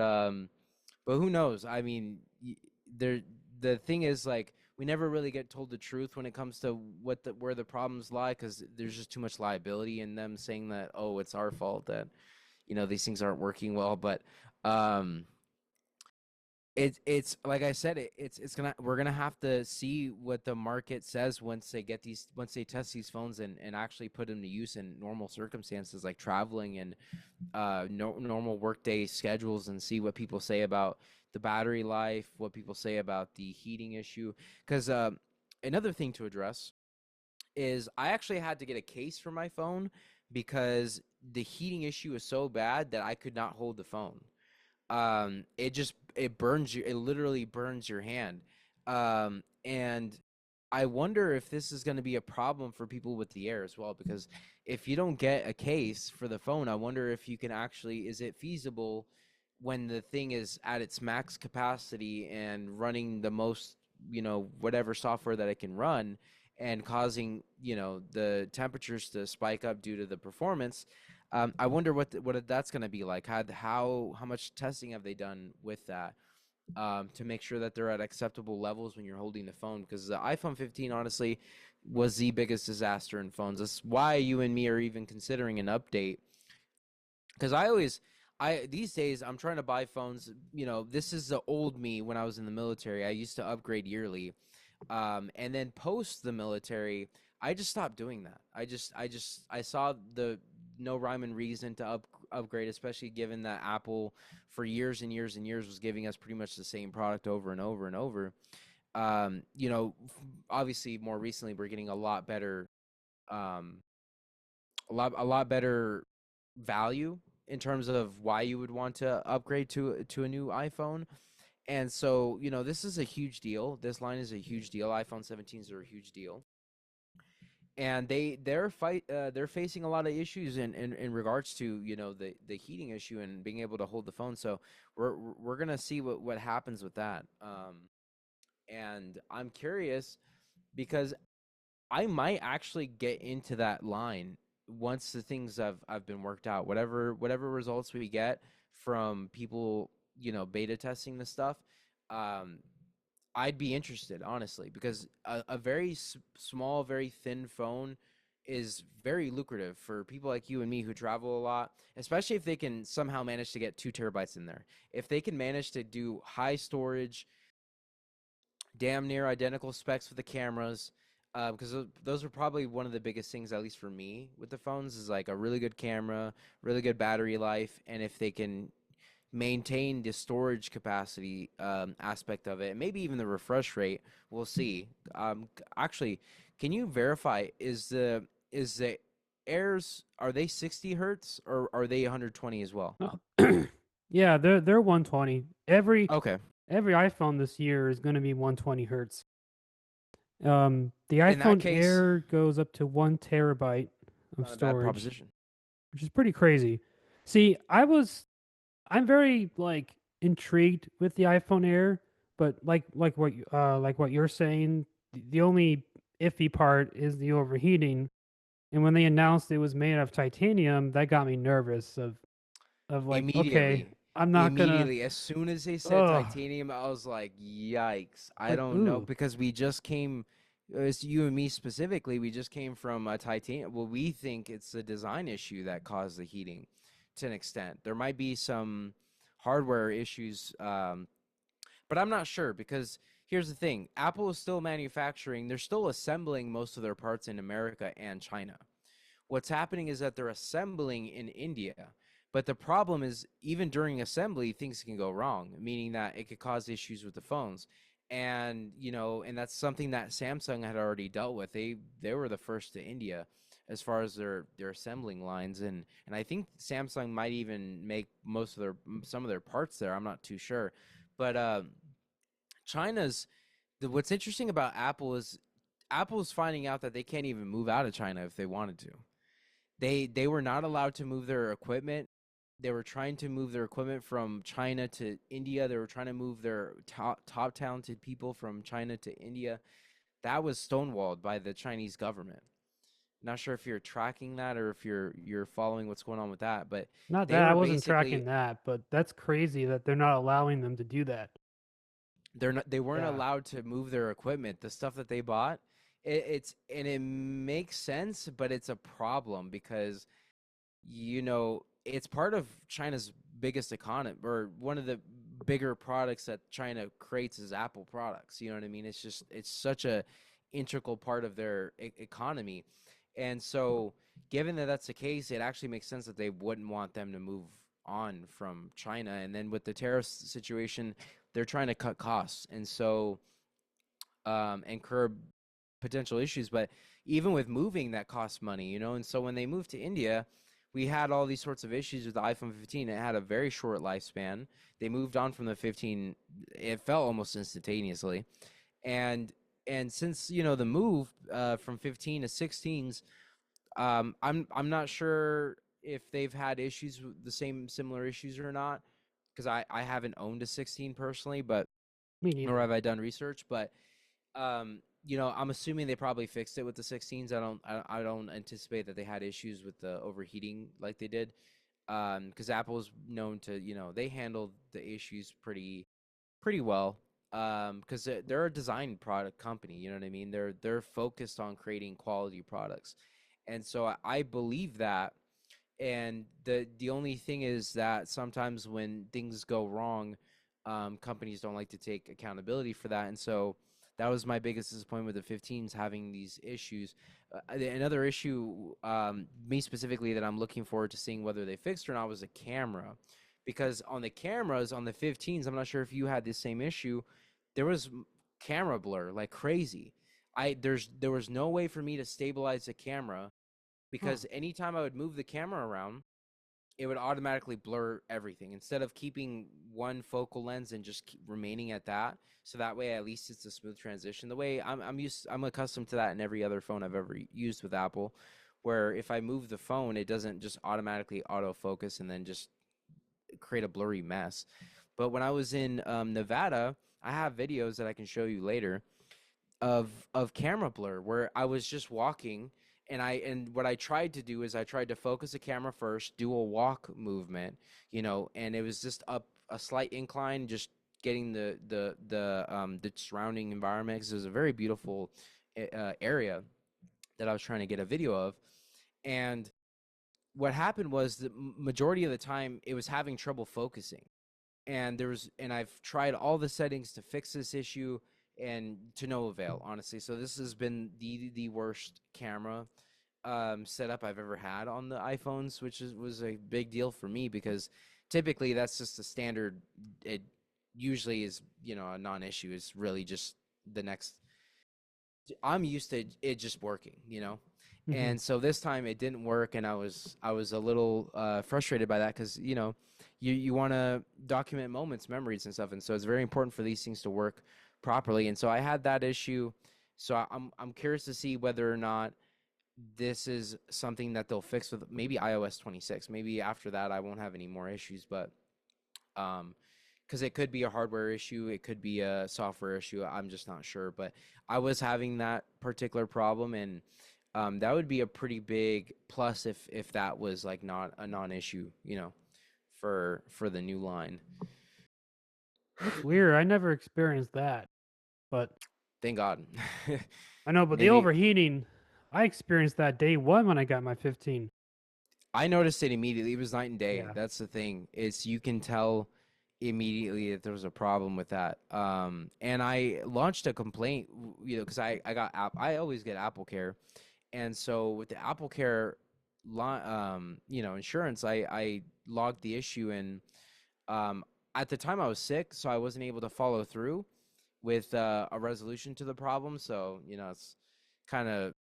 but who knows? I mean, there the thing is like we never really get told the truth when it comes to where the problems lie, because there's just too much liability in them saying that, oh, it's our fault that these things aren't working well. But um it's like I said, it's gonna we're gonna have to see what the market says once they test these phones and actually put them to use in normal circumstances like traveling and normal workday schedules, and see what people say about the battery life, what people say about the heating issue. Because another thing to address is I actually had to get a case for my phone because the heating issue is so bad that I could not hold the phone. It burns you, it literally burns your hand. And I wonder if this is going to be a problem for people with the Air as well, because if you don't get a case for the phone, I wonder if you can actually, is it feasible when the thing is at its max capacity and running the most, whatever software that it can run, and causing, the temperatures to spike up due to the performance. I wonder what that's going to be like. How much testing have they done with that, to make sure that they're at acceptable levels when you're holding the phone? Because the iPhone 15 honestly was the biggest disaster in phones. That's why you and me are even considering an update. Because I these days I'm trying to buy phones. This is the old me when I was in the military. I used to upgrade yearly, and then post the military, I just stopped doing that. I saw the no rhyme and reason to upgrade, especially given that Apple for years and years and years was giving us pretty much the same product over and over and over. Obviously more recently we're getting a lot better, um, a lot better value in terms of why you would want to upgrade to a new iPhone. And so, this is a huge deal. This line is a huge deal. iPhone 17s are a huge deal. And they're facing a lot of issues in regards to, the heating issue and being able to hold the phone. So we're gonna see what happens with that. And I'm curious because I might actually get into that line once the things have been worked out. Whatever results we get from people, beta testing this stuff, um, I'd be interested, honestly, because a very small, very thin phone is very lucrative for people like you and me who travel a lot, especially if they can somehow manage to get 2 terabytes in there. If they can manage to do high storage, damn near identical specs for the cameras, because those are probably one of the biggest things, at least for me, with the phones, is like a really good camera, really good battery life, and if they can maintain the storage capacity aspect of it, and maybe even the refresh rate, we'll see. Actually, can you verify is the Airs, are they 60 hertz or are they 120 as well? Oh. Yeah, they're 120. Okay. Every iPhone this year is going to be 120 hertz. The In that iPhone case, Air goes up to 1 terabyte of not a bad storage, proposition. which is pretty crazy. See, I'm very like intrigued with the iPhone Air, but like what you're saying, the only iffy part is the overheating. And when they announced it was made of titanium, that got me nervous. Of of like, okay, Immediately. I'm not gonna. Immediately. As soon as they said Oh, titanium, I was like, yikes. I like don't know. ooh, Because we just came, it's you and me specifically, we just came from a titanium. Well, we think it's a design issue that caused the heating to an extent. There might be some hardware issues, but I'm not sure because here's the thing Apple is still manufacturing, they're still assembling most of their parts in America and China. What's happening is that they're assembling in India. But the problem is, even during assembly, things can go wrong, meaning that it could cause issues with the phones. And and that's something that Samsung had already dealt with. They were the first to India as far as their assembling lines, and I think Samsung might even make most of their some of their parts there. I'm not too sure, but China's what's interesting about Apple is Apple's finding out that they can't even move out of China if they wanted to. They were not allowed to move their equipment. They were trying to move their equipment from China to India. They were trying to move their top talented people from China to India. That was stonewalled by the Chinese government. Not sure if you're tracking that or if you're following what's going on with that, but not they that I were wasn't basically tracking that, but that's crazy that they're not allowing them to do that. they weren't Yeah, allowed to move their equipment. The stuff that they bought, it makes sense, but it's a problem because it's part of China's biggest economy, or one of the bigger products that China creates is Apple products. You know what I mean? It's such a integral part of their economy. And so, given that that's the case, it actually makes sense that they wouldn't want them to move on from China. And then with the tariff situation, they're trying to cut costs. And so, and curb potential issues. But even with moving, that costs money, And so when they moved to India, we had all these sorts of issues with the iPhone 15. It had a very short lifespan. They moved on from the 15. It fell almost instantaneously, and since the move from 15 to 16s, I'm not sure if they've had issues with the similar issues or not, because I haven't owned a 16 personally, but me nor neither. have I done research, but I'm assuming they probably fixed it with the 16s. I don't anticipate that they had issues with the overheating like they did. Because Apple's known to, they handled the issues pretty well. Because they're a design product company, you know what I mean? They're focused on creating quality products, and so I believe that. And the only thing is that sometimes when things go wrong, companies don't like to take accountability for that, and so that was my biggest disappointment with the 15s having these issues. Another issue, me specifically, that I'm looking forward to seeing whether they fixed or not was the camera, because on the cameras on the 15s, I'm not sure if you had the same issue. There was camera blur like crazy. There was no way for me to stabilize the camera Huh. because anytime I would move the camera around, it would automatically blur everything instead of keeping one focal lens and just keep remaining at that. So that way, at least it's a smooth transition. The way I'm accustomed to that in every other phone I've ever used with Apple, where if I move the phone, it doesn't just automatically autofocus and then just create a blurry mess. But when I was in Nevada, I have videos that I can show you later of camera blur where I was just walking and what I tried to do is I tried to focus the camera first, do a walk movement, and it was just up a slight incline, just getting the surrounding environment because it was a very beautiful area that I was trying to get a video of. And what happened was the majority of the time it was having trouble focusing, and I've tried all the settings to fix this issue and to no avail, honestly. So this has been the worst camera setup I've ever had on the iPhones, which was a big deal for me because typically that's just a standard. It usually is a non-issue. It's really just the next. I'm used to it just working. Hmm. And so this time it didn't work, and I was a little frustrated by that because you want to document moments, memories, and stuff, and so it's very important for these things to work properly. And so I had that issue. So I'm curious to see whether or not this is something that they'll fix with maybe iOS 26. Maybe after that I won't have any more issues, but um, because it could be a hardware issue, it could be a software issue. I'm just not sure, but I was having that particular problem, and that would be a pretty big plus if that was like not a non-issue, for the new line. That's weird. I never experienced that, but Thank God. I know. But the Maybe overheating, I experienced that day one when I got my 15. I noticed it immediately. It was night and day. Yeah. That's the thing. It's you can tell immediately that there was a problem with that. And I launched a complaint, because I always get Apple Care, and so with the Apple Care, insurance, I logged the issue, and um, at the time I was sick, so I wasn't able to follow through with a resolution to the problem. So it's kind of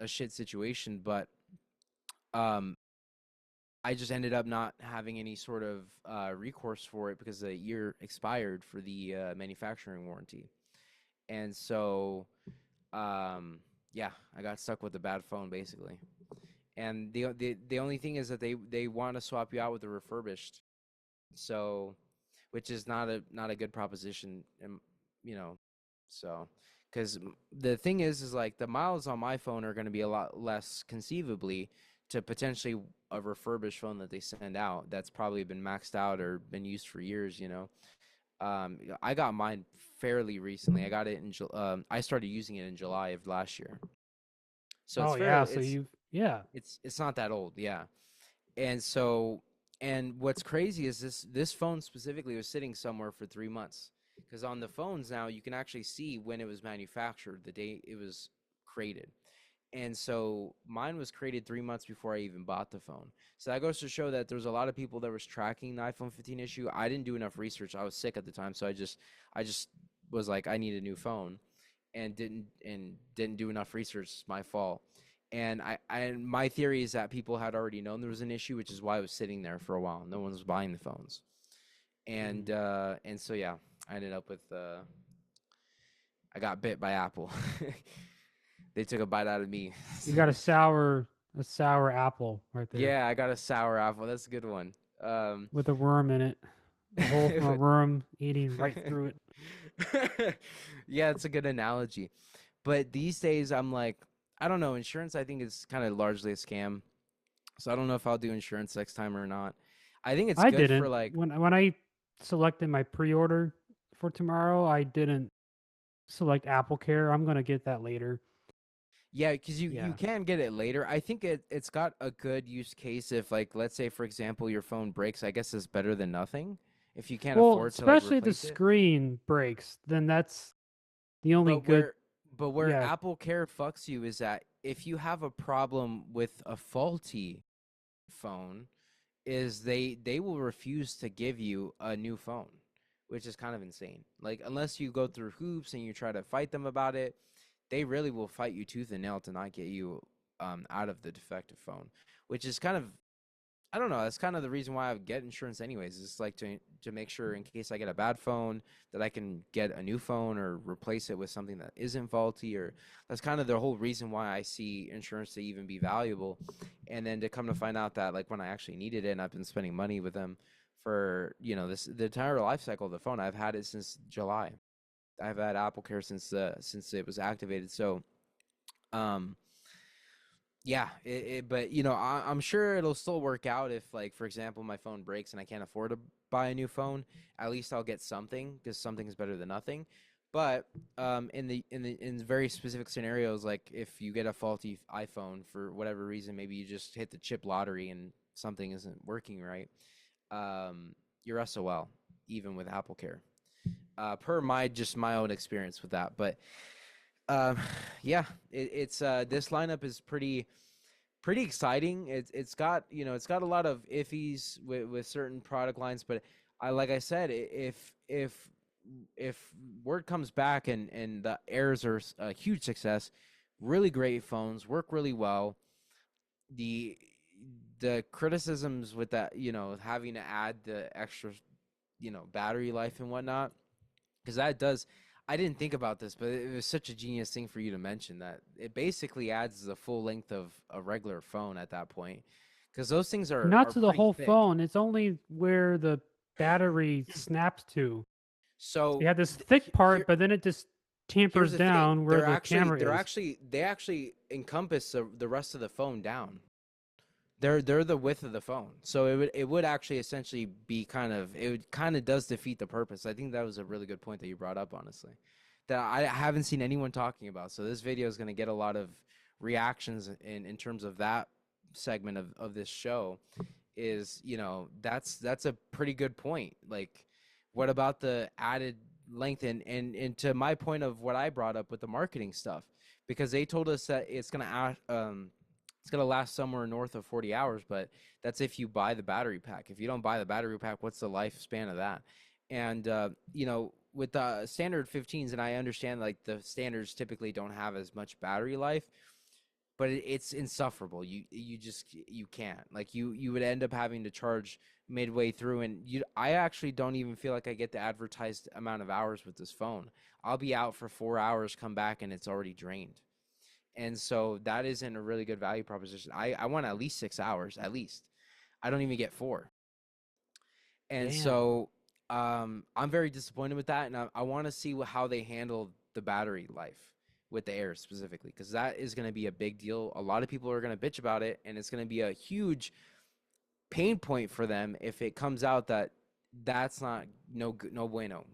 a shit situation, but um, I just ended up not having any sort of recourse for it because the year expired for the manufacturing warranty. And so, yeah, I got stuck with a bad phone basically. And the only thing is that they want to swap you out with a refurbished, so which is not a good proposition, and you know, so because the thing is like the miles on my phone are going to be a lot less conceivably to potentially a refurbished phone that they send out that's probably been maxed out or been used for years. I got mine fairly recently. I got it I started using it in July of last year, so Oh yeah. So you, yeah. it's not that old, yeah. And so, and what's crazy is this phone specifically was sitting somewhere for 3 months, because on the phones now you can actually see when it was manufactured, the date it was created. And so mine was created 3 months before I even bought the phone. So that goes to show that there's a lot of people that was tracking the iPhone 15 issue. I didn't do enough research. I was sick at the time, so I just was like, I need a new phone, and didn't do enough research. It's my fault. And my theory is that people had already known there was an issue, which is why it was sitting there for a while. No one was buying the phones. Mm. And so yeah, I ended up with I got bit by Apple. They took a bite out of me. You got a sour apple right there Yeah, I got a sour apple. That's a good one. with a worm in it. A hole from a worm eating right through it. Yeah, it's a good analogy. But these days, I'm like, I don't know. Insurance, I think, is kind of largely a scam. So I don't know if I'll do insurance next time or not. I think it's I good for didn't. like, When I selected my pre-order for tomorrow, I didn't select Apple Care. I'm gonna get that later. yeah, because you Yeah. can get it later. I think it's got a good use case if, like, let's say for example your phone breaks. I guess it's better than nothing if you can't Well, afford to like especially if the replace it. screen breaks, then that's the only But good. where Yeah. Apple Care fucks you is that if you have a problem with a faulty phone, is they will refuse to give you a new phone, which is kind of insane. Like unless you go through hoops and you try to fight them about it, they really will fight you tooth and nail to not get you out of the defective phone, which is kind of, I don't know. That's kind of the reason why I get insurance, anyways. Is like to make sure in case I get a bad phone that I can get a new phone or replace it with something that isn't faulty. Or that's kind of the whole reason why I see insurance to even be valuable. And then to come to find out that like when I actually needed it, and I've been spending money with them for this the entire life cycle of the phone. I've had it since July. I've had Apple Care since it was activated. So, um, yeah, but I'm sure it'll still work out if, like, for example, my phone breaks and I can't afford to buy a new phone. At least I'll get something because something is better than nothing. But in very specific scenarios, like if you get a faulty iPhone for whatever reason, maybe you just hit the chip lottery and something isn't working right. You're SOL, even with Apple Care. Per my own experience with that, but um, yeah, it's this lineup is pretty exciting. It's got a lot of iffies with certain product lines, but like I said, if word comes back and the Airs are a huge success, really great phones, work really well. The the criticisms with that, having to add the extra, battery life and whatnot, because that does. I didn't think about this, but it was such a genius thing for you to mention that it basically adds the full length of a regular phone at that point, because those things Not are to the pretty whole thick. phone. It's only where the battery snaps to. You So have this thick part, here but then it just here's tampers the thing: down where the camera is. they actually encompass the rest of the phone down. They're the width of the phone, so it would actually essentially be it would kind of does defeat the purpose. I think that was a really good point that you brought up, honestly, that I haven't seen anyone talking about. So this video is going to get a lot of reactions in terms of that segment of this show. Is that's a pretty good point. Like, what about the added length and to my point of what I brought up with the marketing stuff, because they told us that it's gonna last somewhere north of 40 hours, but that's if you buy the battery pack. If you don't buy the battery pack, what's the lifespan of that? And with the standard 15s, and I understand like the standards typically don't have as much battery life, but it's insufferable. You can't, like, you would end up having to charge midway through, and I actually don't even feel like I get the advertised amount of hours with this phone. I'll be out for 4 hours, come back, and it's already drained. And so that isn't a really good value proposition. I want at least 6 hours, at least. I don't even get 4. And Damn. so I'm very disappointed with that. And I want to see how they handle the battery life with the Air specifically, because that is going to be a big deal. A lot of people are going to bitch about it, and it's going to be a huge pain point for them if it comes out that that's not no bueno,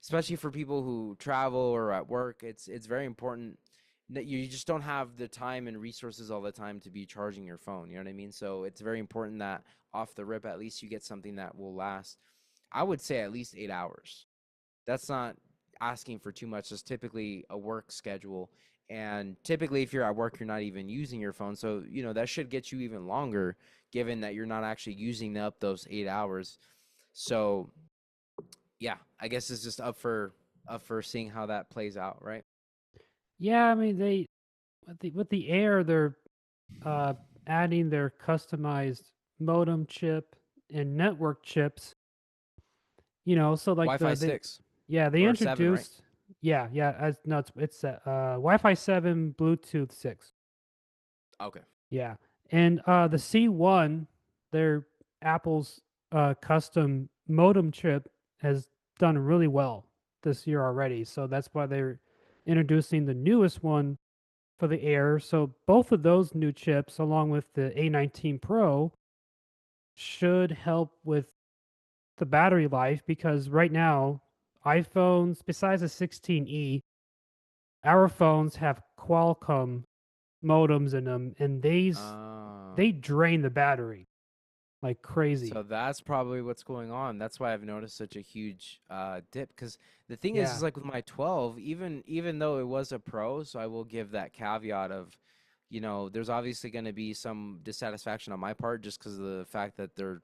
especially for people who travel or at work. It's very important that you just don't have the time and resources all the time to be charging your phone. You know what I mean? So it's very important that off the rip, at least you get something that will last. I would say at least 8 hours. That's not asking for too much. It's typically a work schedule. And typically, if you're at work, you're not even using your phone. So, that should get you even longer, given that you're not actually using up those 8 hours. So, yeah, I guess it's just up for seeing how that plays out, right? Yeah, I mean they with the Air, they're uh, adding their customized modem chip and network chips. So like Wi-Fi 6 yeah, they or 7, right? introduced yeah, as no it's Wi-Fi 7, Bluetooth 6. Okay. Yeah. And the C1, their Apple's custom modem chip has done really well this year already. So that's why they're introducing the newest one for the Air. So both of those new chips, along with the A19 Pro, should help with the battery life because right now, iPhones, besides the 16E, our phones have Qualcomm modems in them, and they drain the battery like crazy. So that's probably what's going on. That's why I've noticed such a huge dip. Because the thing is Yeah. like with my 12, even though it was a Pro, so I will give that caveat of, there's obviously going to be some dissatisfaction on my part just because of the fact that they're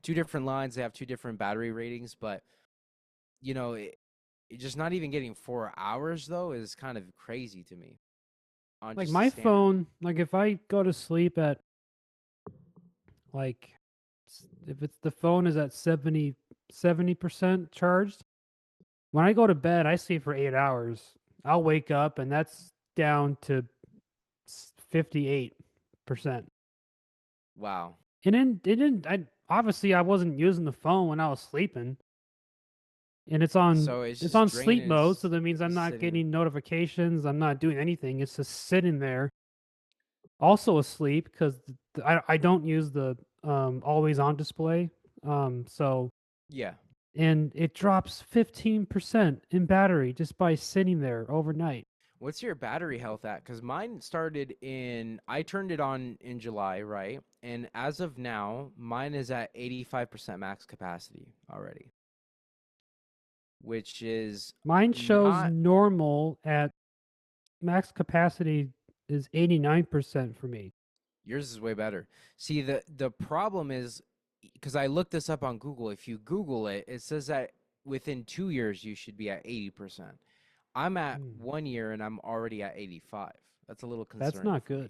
two different lines. They have two different battery ratings, but it just not even getting 4 hours though is kind of crazy to me on Like just a my standard. phone, like if I go to sleep at like if it's the phone is at 70% charged, when I go to bed, I sleep for 8 hours. I'll wake up and that's down to 58%. Wow. And then it didn't I obviously I wasn't using the phone when I was sleeping. And it's on So it's it's just on sleep draining. mode, so It's that means I'm just not sitting. getting notifications, I'm not doing anything. It's just sitting there, also asleep because I don't use the always on display. So Yeah. and it drops 15% in battery just by sitting there overnight. What's your battery health at? Because mine I turned it on in July, right? And as of now, mine is at 85% max capacity already, which is Mine shows not, normal at max capacity is 89% for me. yours is way better. See, the problem is, because I looked this up on Google, if you Google it, it says that within 2 years, you should be at 80%. I'm at Hmm, 1 year and I'm already at 85. That's a little that's concerning not for good. me.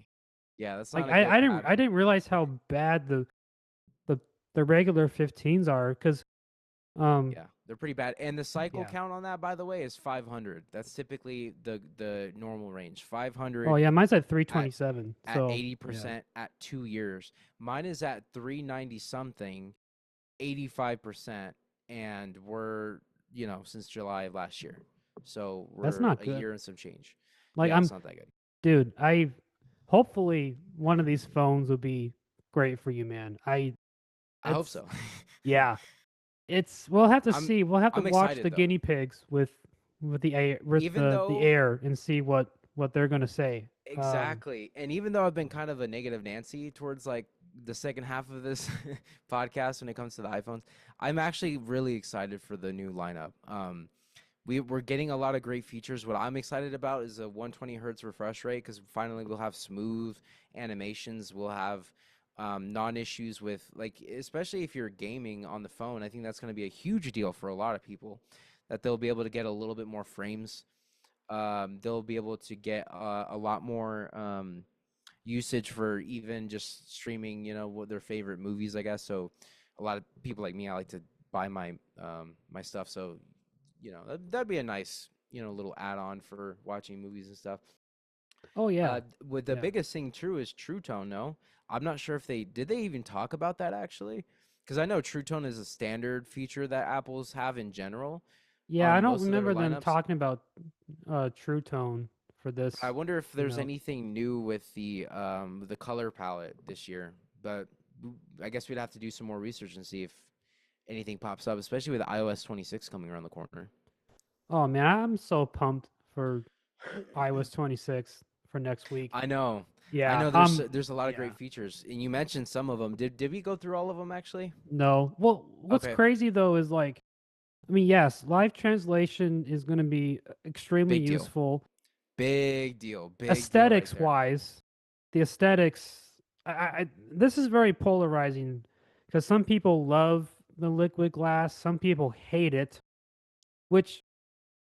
Yeah, that's Like not a good I pattern. didn't realize how bad the the regular 15s are because um Yeah, they're pretty bad. And the cycle yeah. count on that, by the way, is 500. That's typically the normal range. Oh 500 yeah, mine's at at 327. at So yeah, 80% at 2 years. Mine is at 390 something, 85%, and we're since July of last year, so that's we're not a good. year and some change. Like Yeah, it's not that good. dude, I hopefully one of these phones will be great for you, man. I hope It's so. yeah. It's we'll have to I'm see. We'll have to I'm watch the excited though. guinea pigs with Even the though air and see what they're gonna say. exactly, and even though I've been kind of a negative Nancy towards like the second half of this podcast when it comes to the iPhones, I'm actually really excited for the new lineup. We're getting a lot of great features. What I'm excited about is a 120 hertz refresh rate because finally we'll have smooth animations. We'll have non-issues with like, especially if you're gaming on the phone. I think that's going to be a huge deal for a lot of people that they'll be able to get a little bit more frames. They'll be able to get a lot more usage for even just streaming, you know, what their favorite movies, I guess. So a lot of people like me, I like to buy my my stuff. So you know, that'd be a nice, you know, little add-on for watching movies and stuff. Oh yeah, With the yeah, biggest thing true is True Tone. No, I'm not sure if they even talk about that actually, because I know True Tone is a standard feature that Apple's have in general yeah. I on don't most of their remember them lineups. talking about True Tone for But I this. wonder if You there's know. anything new with the color palette this year. But I guess we'd have to do some more research and see if anything pops up, especially with iOS 26 coming around the corner. Oh man, I'm so pumped for iOS 26 for next week. I know. I Yeah, know there's a lot of yeah. great features, and you mentioned some of them. Did we go through all of them actually? No. Well, what's Okay, crazy though is like, I mean, yes, live translation is going to be extremely big deal, useful. big deal right Aesthetics there. wise, the aesthetics, this is very polarizing because some people love the liquid glass, some people hate it, which,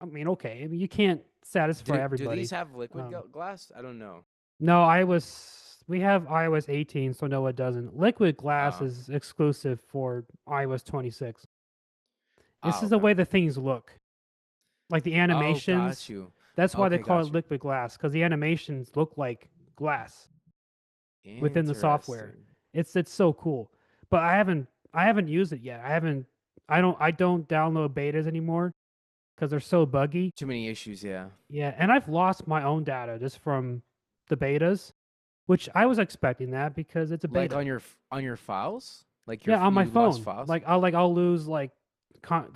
I mean, okay, I mean, you can't satisfy Do these everybody. have liquid Um, glass? I don't know. no, we have iOS 18, so no, it doesn't. Liquid glass Oh, is exclusive for iOS 26. This is the okay. way the things look, like the Oh, got animations. you. That's why they Okay, call got it you. liquid glass because the animations look like glass within the software. Interesting. It's so cool. But I haven't used it yet. I don't download betas anymore because they're so buggy. Too many issues, yeah. Yeah, and I've lost my own data just from the betas, which I was expecting that because it's a Like beta. on your files? Like Yeah, on my you lost phone. files? I'll lose like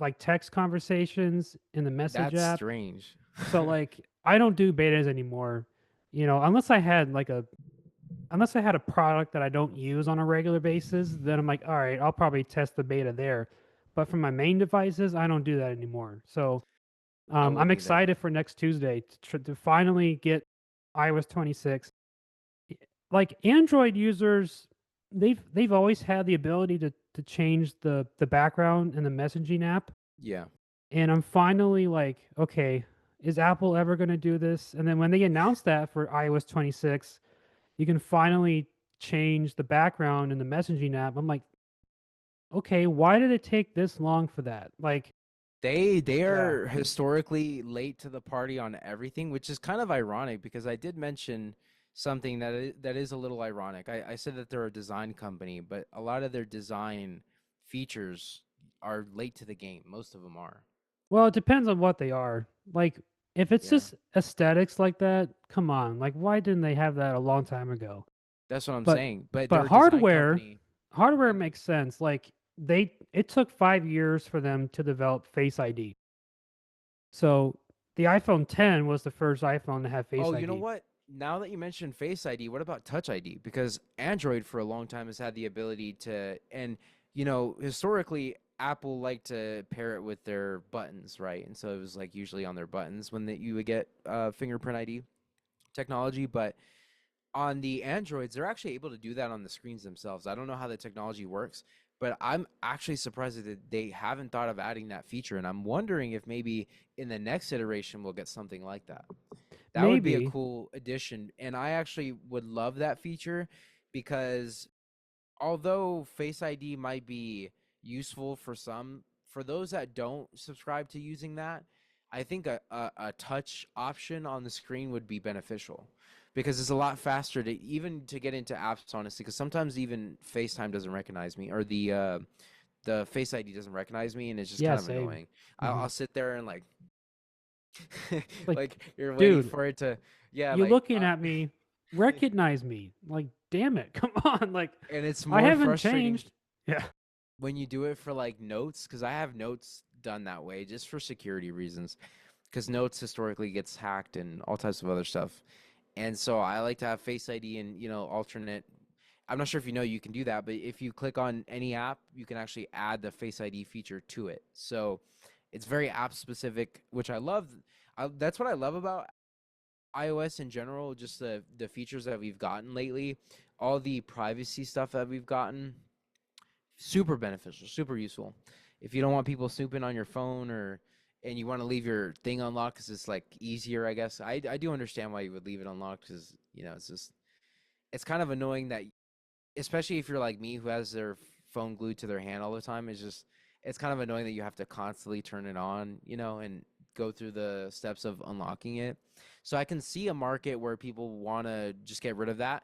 like text conversations in the message That's app. strange. So like I don't do betas anymore, unless I had a product that I don't use on a regular basis, then I'm like, all right, I'll probably test the beta there. But for my main devices, I don't do that anymore. So I I'm wouldn't either. excited for next Tuesday to finally get iOS 26. Like Android users, they've always had the ability to change the background in the messaging app, Yeah. and I'm finally like, okay, is Apple ever going to do this? And then when they announced that for iOS 26, you can finally change the background in the messaging app. I'm like, okay, why did it take this long for that? Like, They yeah. are historically late to the party on everything, which is kind of ironic because I did mention something that is a little ironic. I said that they're a design company, but a lot of their design features are late to the game. Most of them are. Well, it depends on what they are. Like, if it's Yeah. just aesthetics like that, come on. Like, why didn't they have that a long time ago? That's what I'm But saying. But but they're a design company. hardware And makes sense. Like it took 5 years for them to develop Face ID. So the iPhone 10 was the first iPhone to have Face oh, you know ID. what? Now that you mentioned Face ID, what about Touch ID? Because Android for a long time has had the ability to, and you know, historically, Apple liked to pair it with their buttons, right? And so it was like usually on their buttons when you would get fingerprint ID technology. But on the Androids, they're actually able to do that on the screens themselves. I don't know how the technology works, but I'm actually surprised that they haven't thought of adding that feature. And I'm wondering if maybe in the next iteration we'll get something like that. That would be a Maybe. cool addition. And I actually would love that feature because although Face ID might be useful for some, for those that don't subscribe to using that, I think a touch option on the screen would be beneficial because it's a lot faster to even to get into apps, honestly. Because sometimes even FaceTime doesn't recognize me, or the Face ID doesn't recognize me, and it's just Yeah, kind of same. annoying. Hmm. I'll sit there and like Like, like you're waiting dude, for it to yeah you like looking at me, recognize me. Like, damn it, come on, like And it's I more haven't frustrating changed. Yeah. when you do it for like notes, because I have notes done that way just for security reasons, because notes historically gets hacked and all types of other stuff. And so I like to have Face ID and, alternate. I'm not sure if you know you can do that, but if you click on any app, you can actually add the Face ID feature to it. So it's very app specific, which I love. That's what I love about iOS in general, just the features that we've gotten lately, all the privacy stuff that we've gotten, super beneficial, super useful. If you don't want people snooping on your phone and you want to leave your thing unlocked because it's like easier, I guess. I do understand why you would leave it unlocked because it's kind of annoying that, especially if you're like me who has their phone glued to their hand all the time. It's kind of annoying that you have to constantly turn it on, and go through the steps of unlocking it. So I can see a market where people want to just get rid of that,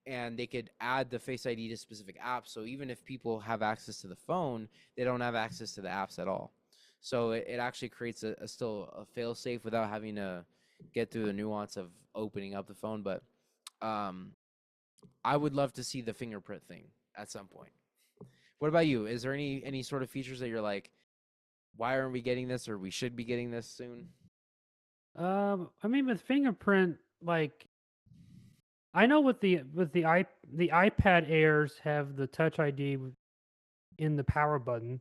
and they could add the Face ID to specific apps. So even if people have access to the phone, they don't have access to the apps at all. So it actually creates still a fail safe without having to get through the nuance of opening up the phone. But um, I would love to see the fingerprint thing at some point. What about you? Is there any sort of features that you're like, why aren't we getting this, or we should be getting this soon? I mean, with fingerprint, like I know the iPad Airs have the Touch ID in the power button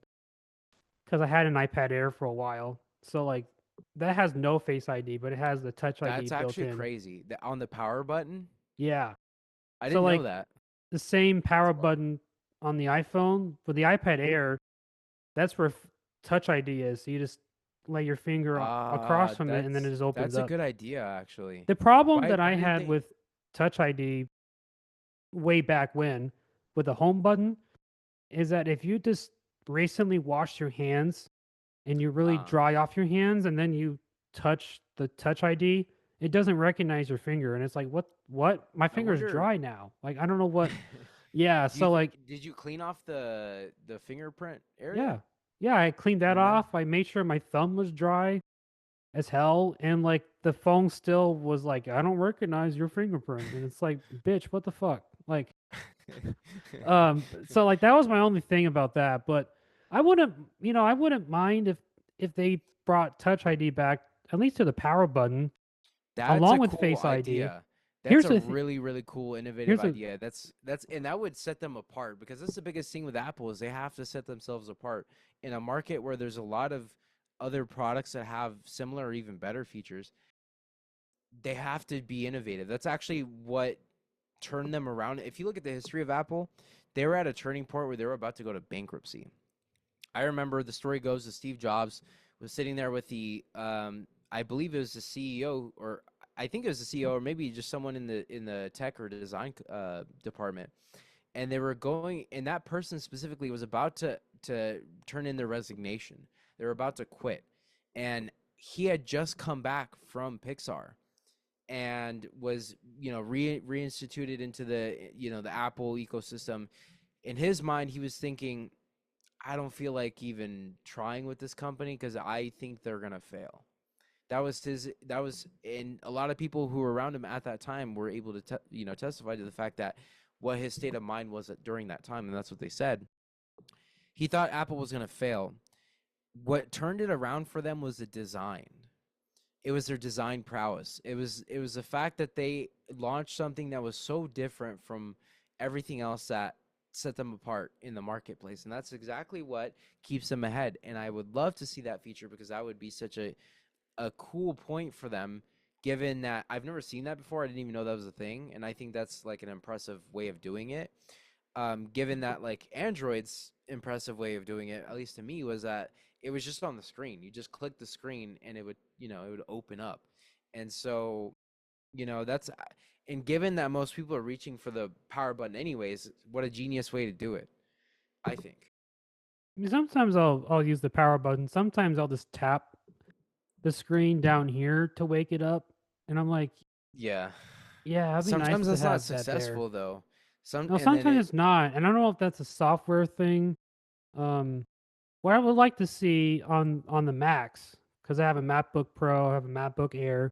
because I had an iPad Air for a while. So like that has no Face ID, but it has the Touch ID That's built actually in. crazy. On the power button, Yeah. I So didn't know like that. the same That's power wild. button on the iPhone for the iPad Air, that's where Touch ID is. So you just lay your finger across from it, and then it That's just opens that's a up. good idea actually. The problem Why that I why didn't had they? with Touch ID way back when with the home button is that if you just recently washed your hands and you really Uh, dry off your hands and then you touch the Touch ID, it doesn't recognize your finger, and it's like, what? My I finger's wonder. dry now. Like I don't know what. Yeah, Do you so think like did you clean off the fingerprint area? yeah. Yeah, I cleaned that And then off. I made sure my thumb was dry as hell, and like the phone still was like, I don't recognize your fingerprint. And it's like, bitch, what the fuck? Like so like that was my only thing about that. But I wouldn't I wouldn't mind if they brought Touch ID back, at least to the power button, That's along a with cool Face ID. idea. That's Here's a the thing. really, really cool, innovative Here's a idea. That's and that would set them apart because that's the biggest thing with Apple is they have to set themselves apart in a market where there's a lot of other products that have similar or even better features. They have to be innovative. That's actually what turned them around. If you look at the history of Apple, they were at a turning point where they were about to go to bankruptcy. I remember the story goes that Steve Jobs was sitting there with I believe it was the CEO, or I think it was the CEO, or maybe just someone in the tech or design department, and they were going, and that person specifically was about to turn in their resignation. They were about to quit, and he had just come back from Pixar and was reinstituted into the Apple ecosystem. In his mind, he was thinking, I don't feel like even trying with this company because I think they're gonna fail. And a lot of people who were around him at that time were able to testify to the fact that what his state of mind was during that time, and that's what they said. He thought Apple was gonna fail. What turned it around for them was the design. It was their design prowess. It was the fact that they launched something that was so different from everything else that set them apart in the marketplace, and that's exactly what keeps them ahead. And I would love to see that feature because that would be such a cool point for them, given that I've never seen that before. I didn't even know that was a thing, and I think that's like an impressive way of doing it. Given that like Android's impressive way of doing it, at least to me, was that it was just on the screen. You just click the screen and it would open up. And so, that's and given that most people are reaching for the power button anyways, what a genius way to do it, I think. I mean, sometimes I'll use the power button. Sometimes I'll just tap the screen down here to wake it up, and I'm like, Yeah. yeah, it'd be nice Sometimes to that's not have that there. successful though. Some No, and then sometimes it it's not, and I don't know if that's a software thing. Um, what I would like to see on the Macs, because I have a MacBook Pro, I have a MacBook Air.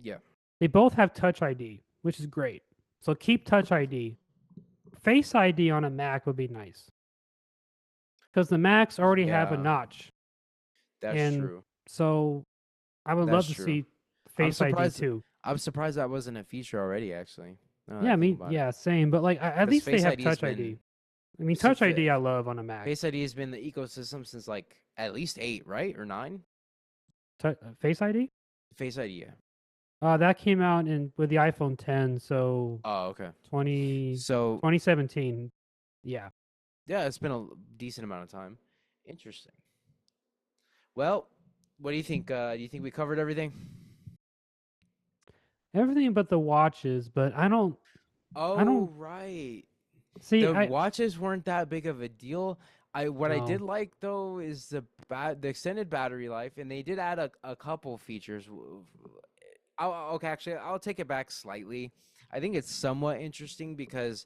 yeah. They both have Touch ID, which is great. So keep Touch ID. Face ID on a Mac would be nice because the Macs already have a Yeah, notch, that's and true. so I would That's love to true. see I'm Face ID surprised. too. I'm surprised that wasn't a feature already. Actually, now that I Yeah, think me, about it, yeah, same. But like, at because least they Face have ID has Touch been ID. I mean, so Touch ID I love on a Mac. Face ID has been the ecosystem since like at least 8, right, or 9. Face ID. Face ID, yeah. That came out in with the iPhone 10, so Oh, okay. 20 So 2017. Yeah, yeah, it's been a decent amount of time. Interesting. Well, what do you think? Do you think we covered everything? everything but the watches. But I Oh, don't right. see. The watches weren't that big of a deal. I what I did No. like though is the extended battery life, and they did add a couple features. Okay, actually, I'll take it back slightly. I think it's somewhat interesting because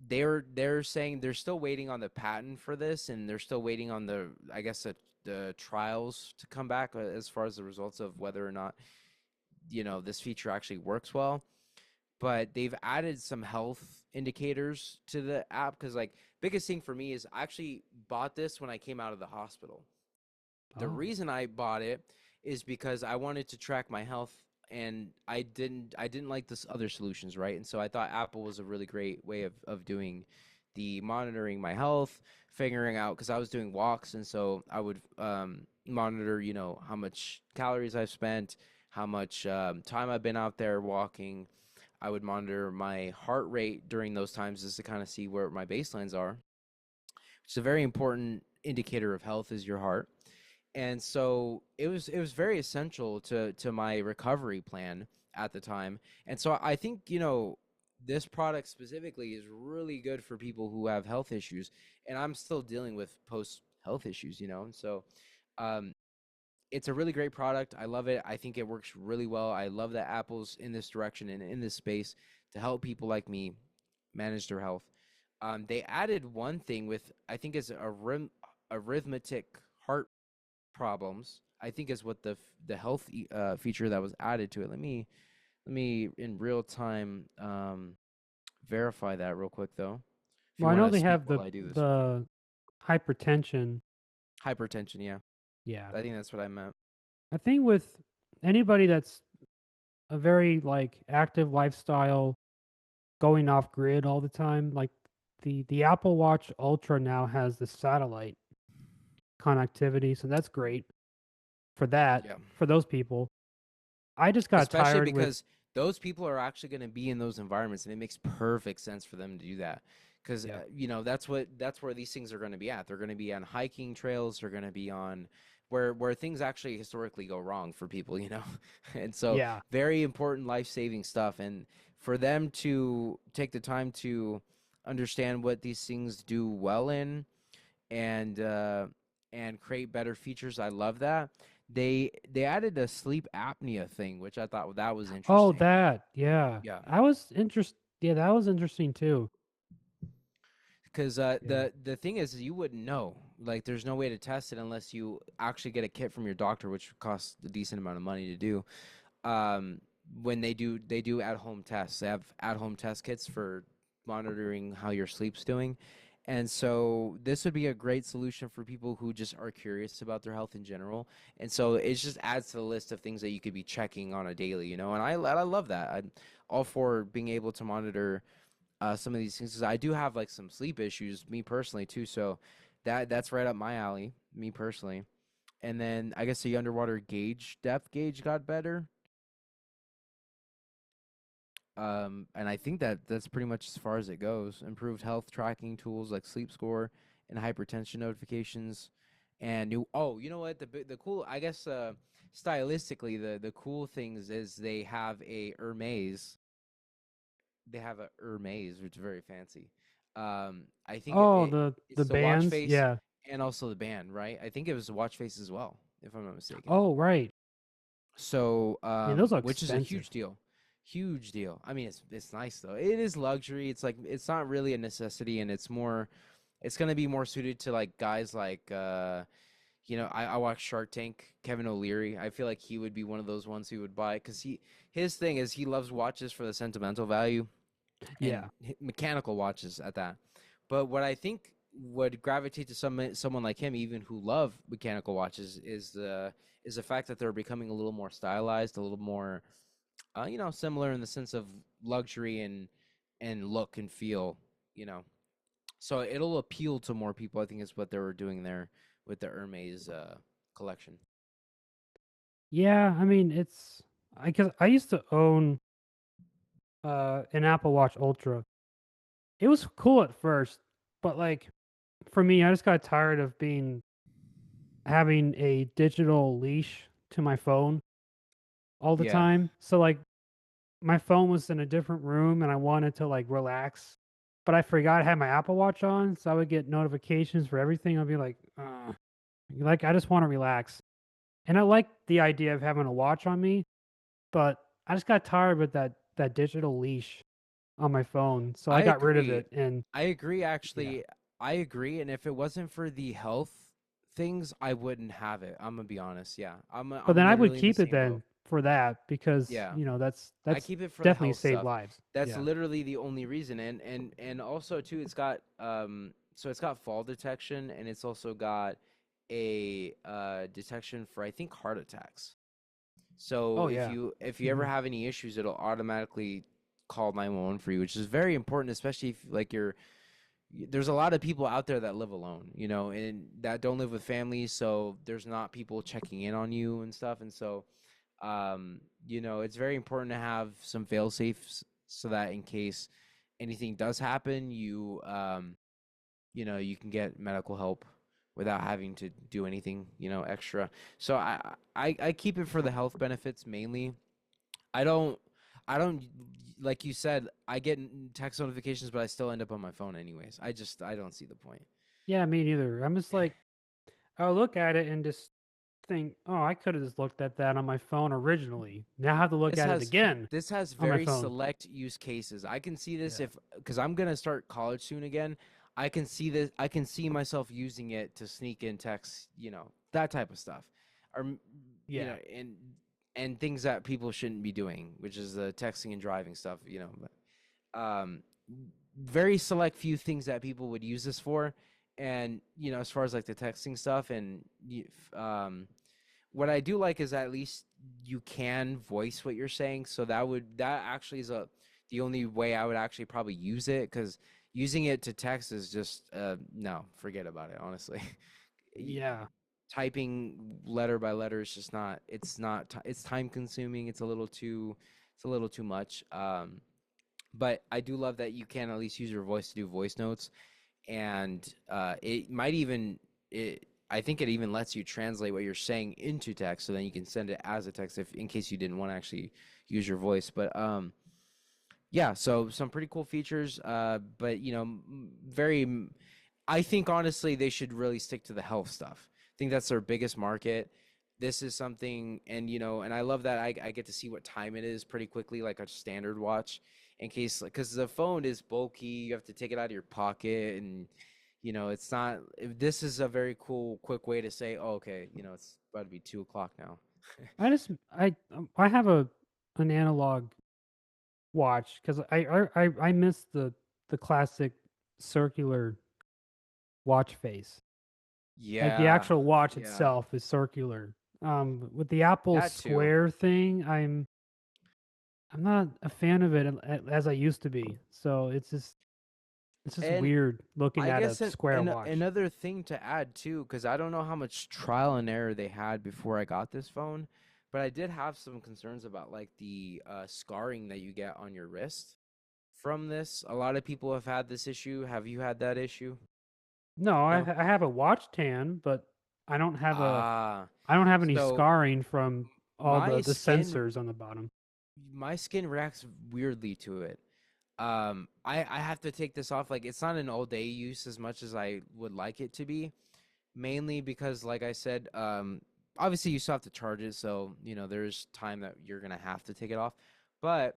they're saying they're still waiting on the patent for this, and they're still waiting on I guess the trials to come back as far as the results of whether or not this feature actually works well. But they've added some health indicators to the app because like biggest thing for me is I actually bought this when I came out of the hospital. The Oh, reason I bought it is because I wanted to track my health, and I didn't like this other solutions, right? And so I thought Apple was a really great way of doing the monitoring my health, figuring out because I was doing walks, and so I would monitor, how much calories I've spent, how much time I've been out there walking. I would monitor my heart rate during those times just to kind of see where my baselines are. It's a very important indicator of health is your heart. And so it was very essential to my recovery plan at the time. And so I think this product specifically is really good for people who have health issues, and I'm still dealing with post health issues, and so um, it's a really great product. I love it. I think it works really well. I love that Apple's in this direction and in this space to help people like me manage their health. They added one thing with I think is arithmetic heart problems. I think is what the health feature that was added to it. Let me in real time verify that real quick though. If you well, I want know to they speak have while I do this real quick. the hypertension. Hypertension, yeah. Yeah, I think that's what I meant. I think with anybody that's a very like active lifestyle, going off grid all the time, like the Apple Watch Ultra now has the satellite connectivity, so that's great for that Yeah. for those people. I just got Especially tired with because those people are actually going to be in those environments, and it makes perfect sense for them to do that because yeah that's where these things are going to be at. They're going to be on hiking trails. They're going to be on where things actually historically go wrong for people, and so yeah very important life-saving stuff. And for them to take the time to understand what these things do well in, and create better features. I love that. They added a sleep apnea thing, which I thought that was oh interesting. that yeah Yeah, I was interest yeah that was interesting too. because Yeah, the thing is, you wouldn't know. Like, there's no way to test it unless you actually get a kit from your doctor, which costs a decent amount of money to do. um, when they do at home tests. They have at home test kits for monitoring how your sleep's doing. And so this would be a great solution for people who just are curious about their health in general. And so it just adds to the list of things that you could be checking on a daily, And I love that. I'm all for being able to monitor some of these things 'cause I do have like some sleep issues, me personally too. So that's right up my alley, me personally. And then I guess the underwater depth gauge got better. And I think that's pretty much as far as it goes. Improved health tracking tools like sleep score and hypertension notifications, and new. Oh, you know what? The cool. I guess stylistically, the cool things is they have a Hermes. They have a Hermes, which is very fancy. I think oh the it's the watch bands, face yeah, and also the band, right? I think it was the watch face as well, if I'm not mistaken. oh right, So, I mean those are which is a expensive. huge deal. Huge deal. I mean, it's nice though. It is luxury. It's like it's not really a necessity, and it's gonna be more suited to like guys like I watch Shark Tank, Kevin O'Leary. I feel like he would be one of those ones who would buy it because his thing is he loves watches for the sentimental value. and Yeah. mechanical watches at that. But what I think would gravitate to someone like him, even who love mechanical watches, is the fact that they're becoming a little more stylized, a little more, similar in the sense of luxury and look and feel, you know. So it'll appeal to more people. I think is what they were doing there with the Hermes collection. Yeah, I mean, it's I cuz I used to own an Apple Watch Ultra. It was cool at first, but like for me, I just got tired of being having a digital leash to my phone all the Yeah, time. So like my phone was in a different room and I wanted to like relax, but I forgot I had my Apple Watch on, so I would get notifications for everything. I'd be like I just want to relax. And I like the idea of having a watch on me, but I just got tired with that digital leash on my phone, so I I got rid of agree. it. And I agree. yeah, Actually, I agree. And if it wasn't for the health things, I wouldn't have it. I'm gonna be honest. Yeah, but I'm then I would literally in the keep it same boat. then for that because Yeah, I that's keep it for the definitely health saved stuff. lives. That's Yeah. literally the only reason. And also too, it's got so it's got fall detection, and it's also got a detection for, I think, heart attacks. So Oh yeah. if you ever Hmm. have any issues, it'll automatically call 911 for you, which is very important, especially if like there's a lot of people out there that live alone, and that don't live with families, so there's not people checking in on you and stuff. And so it's very important to have some fail safes so that in case anything does happen, you can get medical help without having to do anything, extra. So I keep it for the health benefits mainly. I don't I don't like you said, I get text notifications, but I still end up on my phone anyways. I don't see the point. Yeah, me neither. I'm just like I'll look at it and just think, oh, I could have just looked at that on my phone originally. Now I have to look This at it has again this has on my very phone. select use cases. I can see this Yeah. if because I'm gonna start college soon again. I can see this. I can see myself using it to sneak in texts, that type of stuff, or you Yeah. know, and things that people shouldn't be doing, which is the texting and driving stuff. Um, very select few things that people would use this for, and as far as like the texting stuff, and what I do like is at least you can voice what you're saying. So that actually is the only way I would actually probably use it, because using it to text is just no, forget about it. Honestly, Yeah. typing letter by letter is just not. It's time consuming. It's a little too much. But I do love that you can at least use your voice to do voice notes, and it might even it I think it even lets you translate what you're saying into text, so then you can send it as a text if in case you didn't want to actually use your voice. But yeah, so some pretty cool features, but I think honestly they should really stick to the health stuff. I think that's their biggest market. This is something, and I love that I get to see what time it is pretty quickly, like a standard watch, in case, because the phone is bulky, you have to take it out of your pocket, and it's not. This is a very cool, quick way to say, oh, okay, it's about to be 2 o'clock now. I have an analog watch because I miss the classic circular watch face. Like the Yeah, actual watch yeah, itself is circular. With the Apple that too. Square thing, I'm not a fan of it as I used to be. So it's just And weird looking I at a guess square watch. another thing to add too, because I don't know how much trial and error they had before I got this phone, but I did have some concerns about like the scarring that you get on your wrist from this. A lot of people have had this issue. Have you had that issue? No, No. I have a watch tan, but I don't have a Ah, I don't have any so scarring from all my the skin sensors on the bottom. my skin reacts weirdly to it. I have to take this off. Like, it's not an all day use as much as I would like it to be, mainly because, like I said, obviously you still have to charge it, so there's time that you're gonna have to take it off. But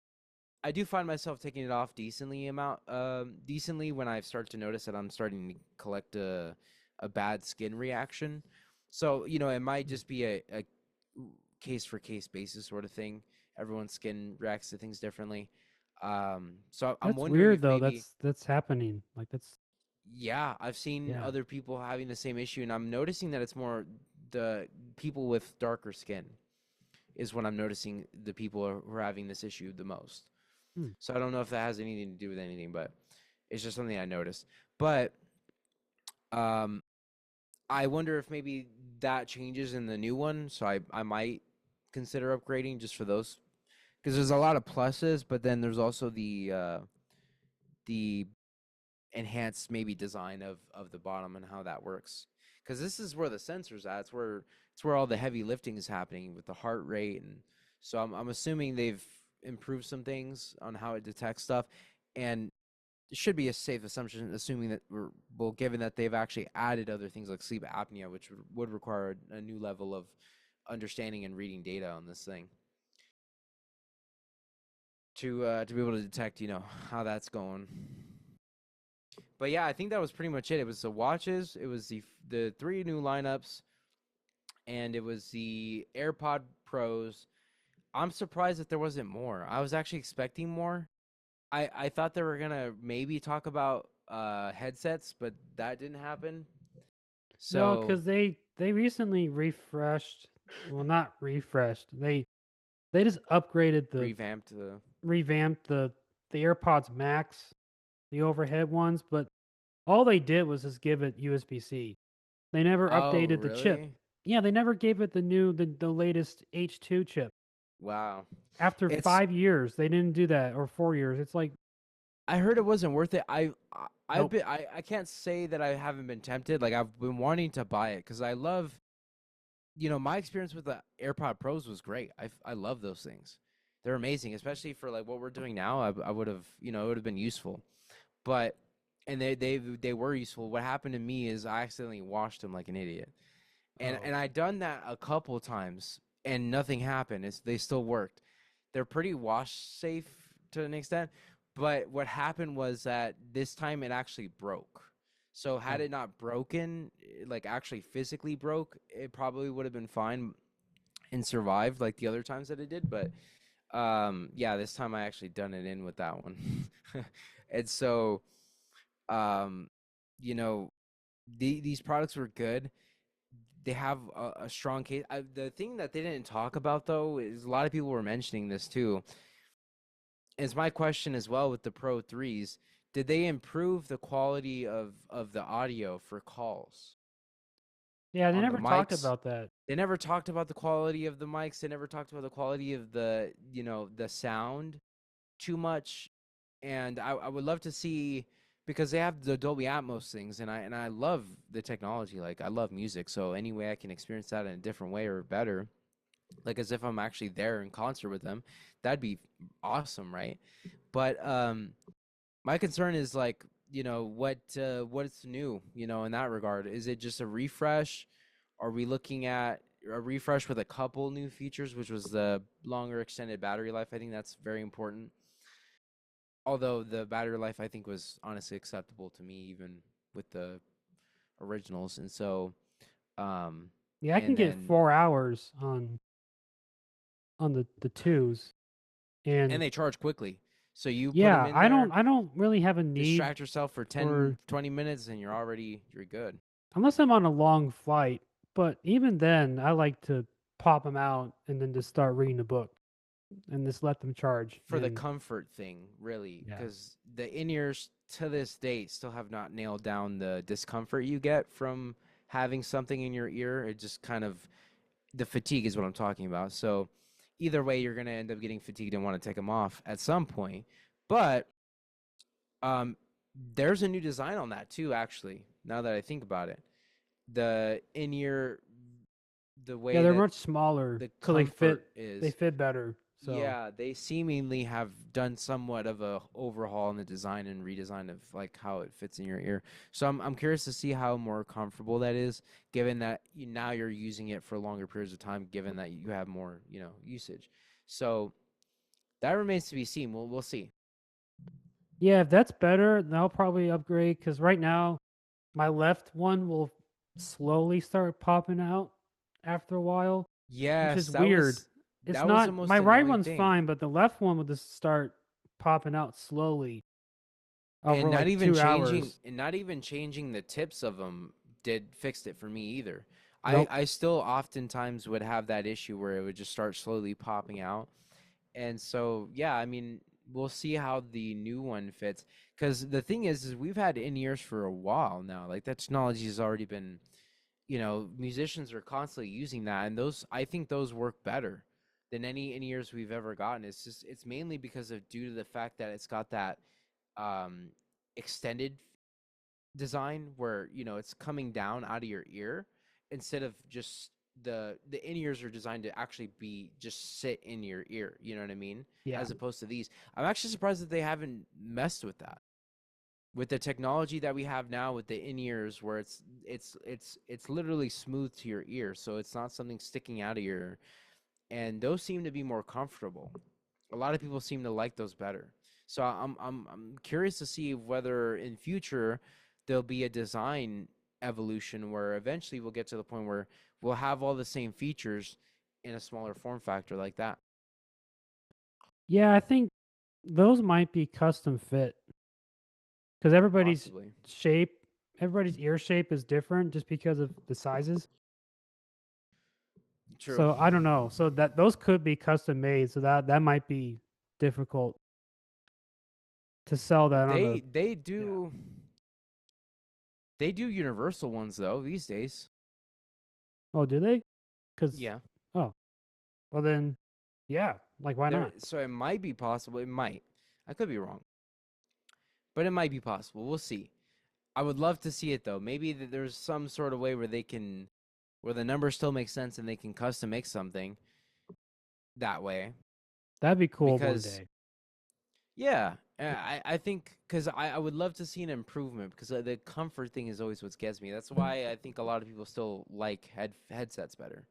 I do find myself taking it off decently when I start to notice that I'm starting to collect a bad skin reaction. So it might just be a case for case basis sort of thing. Everyone's skin reacts to things differently. So I'm That's wondering weird if though. maybe, That's happening. Like that's yeah, I've seen yeah. other people having the same issue, and I'm noticing that it's more the people with darker skin is what I'm noticing the people who are having this issue the most. Hmm. So I don't know if that has anything to do with anything, but it's just something I noticed. But um, I wonder if maybe that changes in the new one. So I might consider upgrading just for those because there's a lot of pluses, but then there's also the enhanced maybe design of the bottom and how that works. Because this is where the sensors at. It's where all the heavy lifting is happening with the heart rate, and so I'm assuming they've improved some things on how it detects stuff, and it should be a safe assumption, assuming that well, given that they've actually added other things like sleep apnea, which would require a new level of understanding and reading data on this thing to be able to detect, how that's going. But yeah, I think that was pretty much it. It was the watches, it was the three new lineups, and it was the AirPod Pros. I'm surprised that there wasn't more. I was actually expecting more. I thought they were gonna maybe talk about headsets, but that didn't happen. No, So because they recently refreshed. Well, not refreshed. They just upgraded the revamped the. revamped the AirPods Max, the overhead ones, but all they did was just give it USB-C. They never Oh, updated the chip. really? Yeah, they never gave it the latest H2 chip. Wow. After It's 5 years, they didn't do that, or 4 years. It's like, I heard it wasn't worth it. I've nope. been I can't say that I haven't been tempted. Like I've been wanting to buy it because I love, my experience with the AirPod Pros was great. I love those things. They're amazing, especially for like what we're doing now. I would have, it would have been useful. But and they were useful. What happened to me is I accidentally washed them like an idiot. And Oh, I'd done that a couple times and nothing happened. They still worked. They're pretty wash safe to an extent, but what happened was that this time it actually broke. So had oh. it not broken, like actually physically broke, it probably would have been fine and survived like the other times that it did. But yeah, this time I actually done it in with that one. And so um, you know, these products were good. They have a strong case. The thing that they didn't talk about though is a lot of people were mentioning this too. Is my question as well with the Pro 3s. Did they improve the quality of the audio for calls Yeah, they on the never talked mics? about that. They never talked about the quality of the mics. They never talked about the quality of the sound too much. And I would love to see because they have the Dolby Atmos things, and I love the technology. Like I love music, so any way I can experience that in a different way or better, like as if I'm actually there in concert with them, that'd be awesome, right? But my concern is like, what's new, in that regard. Is it just a refresh? Are we looking at a refresh with a couple new features, which was the longer extended battery life? I think that's very important. Although the battery life I think was honestly acceptable to me even with the originals. And so Yeah, I can and get then 4 hours on the twos, and and they charge quickly. So you put them yeah, in there, I don't really have a need distract yourself for for 10-20 minutes, and you're good. unless I'm on a long flight. But even then, I like to pop them out and then just start reading a book and just let them charge. For the And comfort thing, really, yeah, because the in-ears to this date still have not nailed down the discomfort you get from having something in your ear. It just kind of, the fatigue is what I'm talking about. So either way, you're going to end up getting fatigued and want to take them off at some point. But um, there's a new design on that too, actually, now that I think about it. The in-ear, the yeah, way they're that much smaller, the so comfort they is. fit better. So Yeah, they seemingly have done somewhat of a overhaul in the design and redesign of like how it fits in your ear. So I'm curious to see how more comfortable that is, given that now you're using it for longer periods of time, given that you have more usage. So that remains to be seen. We'll see. yeah, if that's better, then I'll probably upgrade because right now my left one will slowly start popping out after a while, which Yes, is weird. It's that was the not my most right annoying one's thing. fine, but the left one will just start popping out slowly over And not like even 2 hours. changing the tips of them did fixed it for me either. Nope. I still oftentimes would have that issue where it would just start slowly popping out. And so, yeah, I mean, we'll see how the new one fits. Because the thing is we've had in ears for a while now. Like that technology has already been, musicians are constantly using that, and those I think those work better than any in ears we've ever gotten. It's mainly because of due to the fact that it's got that um, extended design where it's coming down out of your ear instead of just the in ears are designed to actually be just sit in your ear, you know what I mean, Yeah. as opposed to these. I'm actually surprised that they haven't messed with that with the technology that we have now with the in ears where it's literally smooth to your ear, so it's not something sticking out of your, and those seem to be more comfortable. A lot of people seem to like those better. So I'm curious to see whether in future there'll be a design evolution where eventually we'll get to the point where we'll have all the same features in a smaller form factor like that. Yeah, I think those might be custom fit because Possibly. shape, everybody's ear shape is different just because of the sizes. True. So I don't know. So that those could be custom made. So that might be difficult to sell that on a. They Yeah. do universal ones though these days. Oh, do they? Because Yeah. oh, well then, yeah. Like why There not? so it might be possible. It might. I could be wrong. But it might be possible. We'll see. I would love to see it though. Maybe there's some sort of way where they can, where the numbers still make sense and they can custom make something that way. That'd be cool one Because day. yeah, I think because I would love to see an improvement because the comfort thing is always what gets me. That's why I think a lot of people still like headsets better.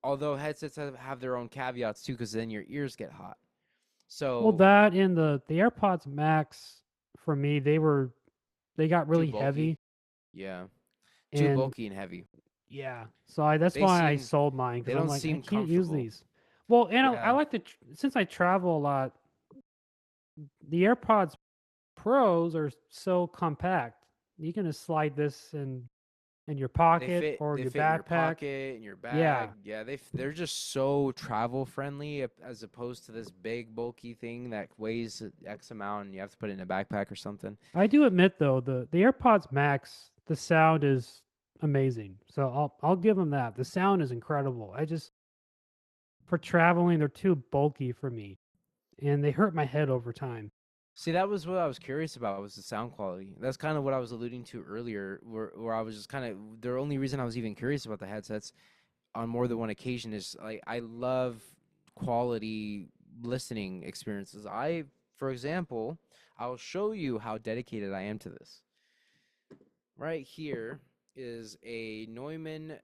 Although headsets have their own caveats too, because then your ears get hot. Well, So that and the AirPods Max for me, they got too really bulky. heavy Yeah, too and bulky and heavy. yeah. So that's They why I seem sold mine they because I'm don't like I seem can't use comfortable. these. Well, and I Yeah, like since I travel a lot, the AirPods Pros are so compact. You can just slide this in your pocket or they your fit in your backpack. pocket, in your bag. Yeah, Yeah, they're just so travel friendly as opposed to this big bulky thing that weighs X amount and you have to put it in a backpack or something. I do admit though the AirPods Max, the sound is amazing. So I'll give them that. The sound is incredible. I just for traveling they're too bulky for me and they hurt my head over time. See, that was what I was curious about was the sound quality. That's kind of what I was alluding to earlier, where I was just kind of the only reason I was even curious about the headsets on more than one occasion is like I love quality listening experiences. For example, I'll show you how dedicated I am to this. Right here is a Neumann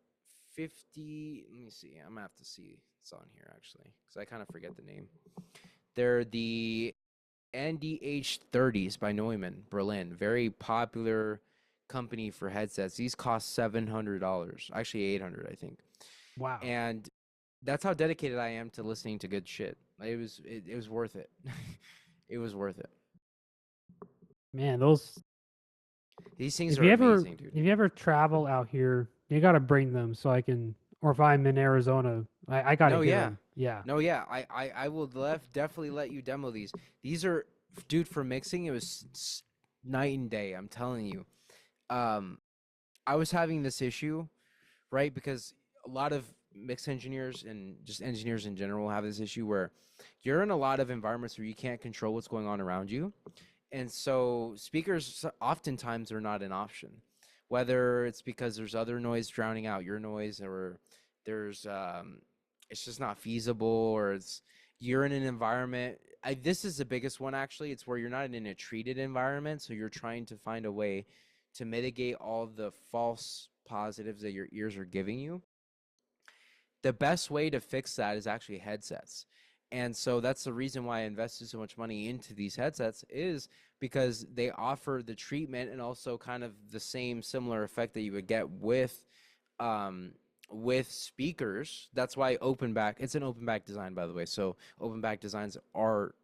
50. Let me see. I'm gonna have to see it's on here actually because I kind of forget the name. They're the NDH30s by Neumann, Berlin. Very popular company for headsets. These cost $700, actually 800, I think. Wow. And that's how dedicated I am to listening to good shit. It was worth it. It was worth it. Man, those These things are amazing, dude. if you ever travel out here, you got to bring them so I can or if I'm in Arizona, I got to No, hear yeah. them. Yeah. No, yeah. I will definitely let you demo these. These are, dude, for mixing, it was night and day. I'm telling you. Um, I was having this issue, right? Because a lot of mix engineers and just engineers in general have this issue where you're in a lot of environments where you can't control what's going on around you. And so speakers oftentimes are not an option, whether it's because there's other noise drowning out your noise or there's it's just not feasible or it's you're in an environment. This is the biggest one actually. It's where you're not in a treated environment, so you're trying to find a way to mitigate all the false positives that your ears are giving you. The best way to fix that is actually headsets. And so that's the reason why I invested so much money into these headsets is because they offer the treatment and also kind of the same similar effect that you would get um, with speakers. That's why open back, it's an open back design, by the way. So open back designs are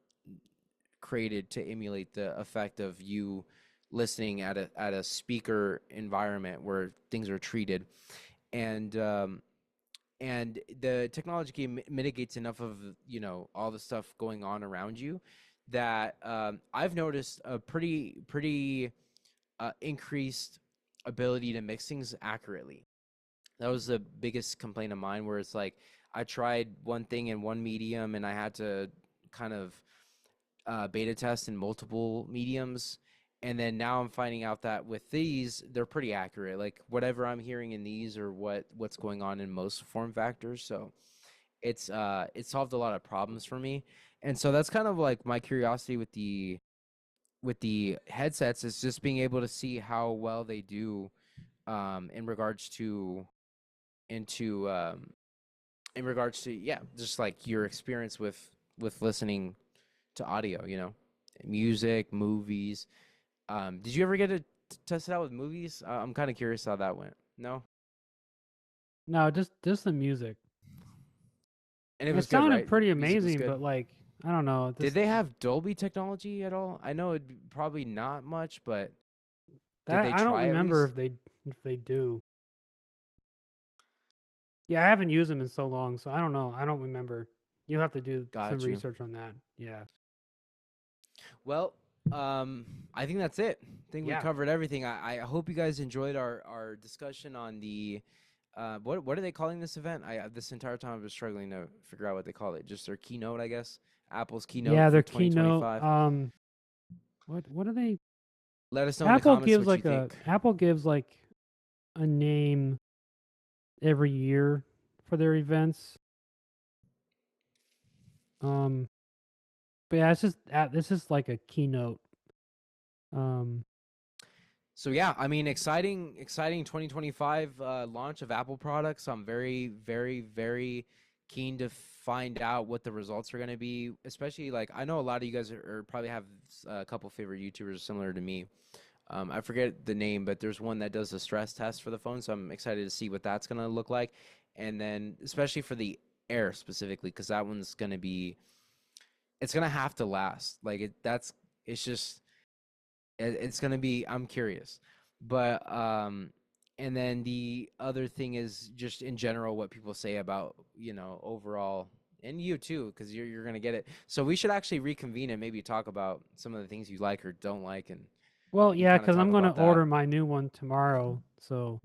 created to emulate the effect of you listening at a speaker environment where things are treated, and and the technology mitigates enough of all the stuff going on around you that I've noticed a pretty increased ability to mix things accurately. That was the biggest complaint of mine, where it's like I tried one thing in one medium and I had to kind of beta test in multiple mediums. And then now I'm finding out that with these, they're pretty accurate. Like whatever I'm hearing in these or what's going on in most form factors. So it solved a lot of problems for me. And so that's kind of like my curiosity with the headsets, is just being able to see how well they do in regards to into in regards to, yeah, just like your experience with listening to audio, music, movies. Did you ever get to test it out with movies? I'm kind of curious how that went. No? No, just the music. And it It was good, sounded right? pretty Music was amazing, good. but like I don't know. Did This they have Dolby technology at all? I know it probably not much, but did that they I don't try at remember least? if they do. Yeah, I haven't used them in so long, so I don't know. I don't remember. You'll have to do some Got you. research on that. Yeah. Well, um, I think that's it. I think we Yeah. covered everything. I hope you guys enjoyed our discussion on the what are they calling this event? This entire time I was struggling to figure out what they call it. Just their keynote, I guess. Apple's keynote Yeah, for their keynote 2025. what are they Let us know in the comments what you think. Apple gives like a name every year for their events. Um but yeah, it's just this is like a keynote. Um So yeah, I mean, exciting 2025 launch of Apple products. I'm very keen to find out what the results are going to be. Especially, like, I know a lot of you guys probably have a couple favorite YouTubers similar to me. I forget the name, but there's one that does a stress test for the phone, so I'm excited to see what that's going to look like. And then, especially for the Air specifically, because that one's going to be, it's going to have to last. Like it's just it's gonna be. I'm curious, but and then the other thing is just in general what people say about overall, and you too, because you're gonna get it. So we should actually reconvene and maybe talk about some of the things you like or don't like, well, and yeah, kind of cuz I'm talk going to about that. order my new one tomorrow. So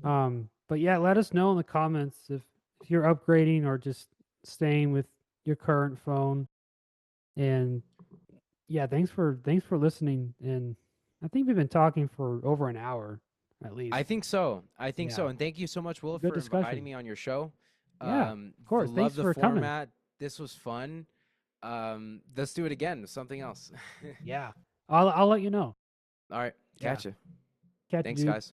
but yeah, let us know in the comments if you're upgrading or just staying with your current phone. And yeah, thanks for listening. And I think we've been talking for over an hour at I least. think so. I think so. Yeah, And thank you so much, Will, good for inviting discussion. me on your show. Yeah, of course. Love Thanks the for coming. format. This was fun. Let's do it again. Something else. Yeah, I'll let you know. All right. Yeah, Catch you. catch you, Thanks, dude. guys.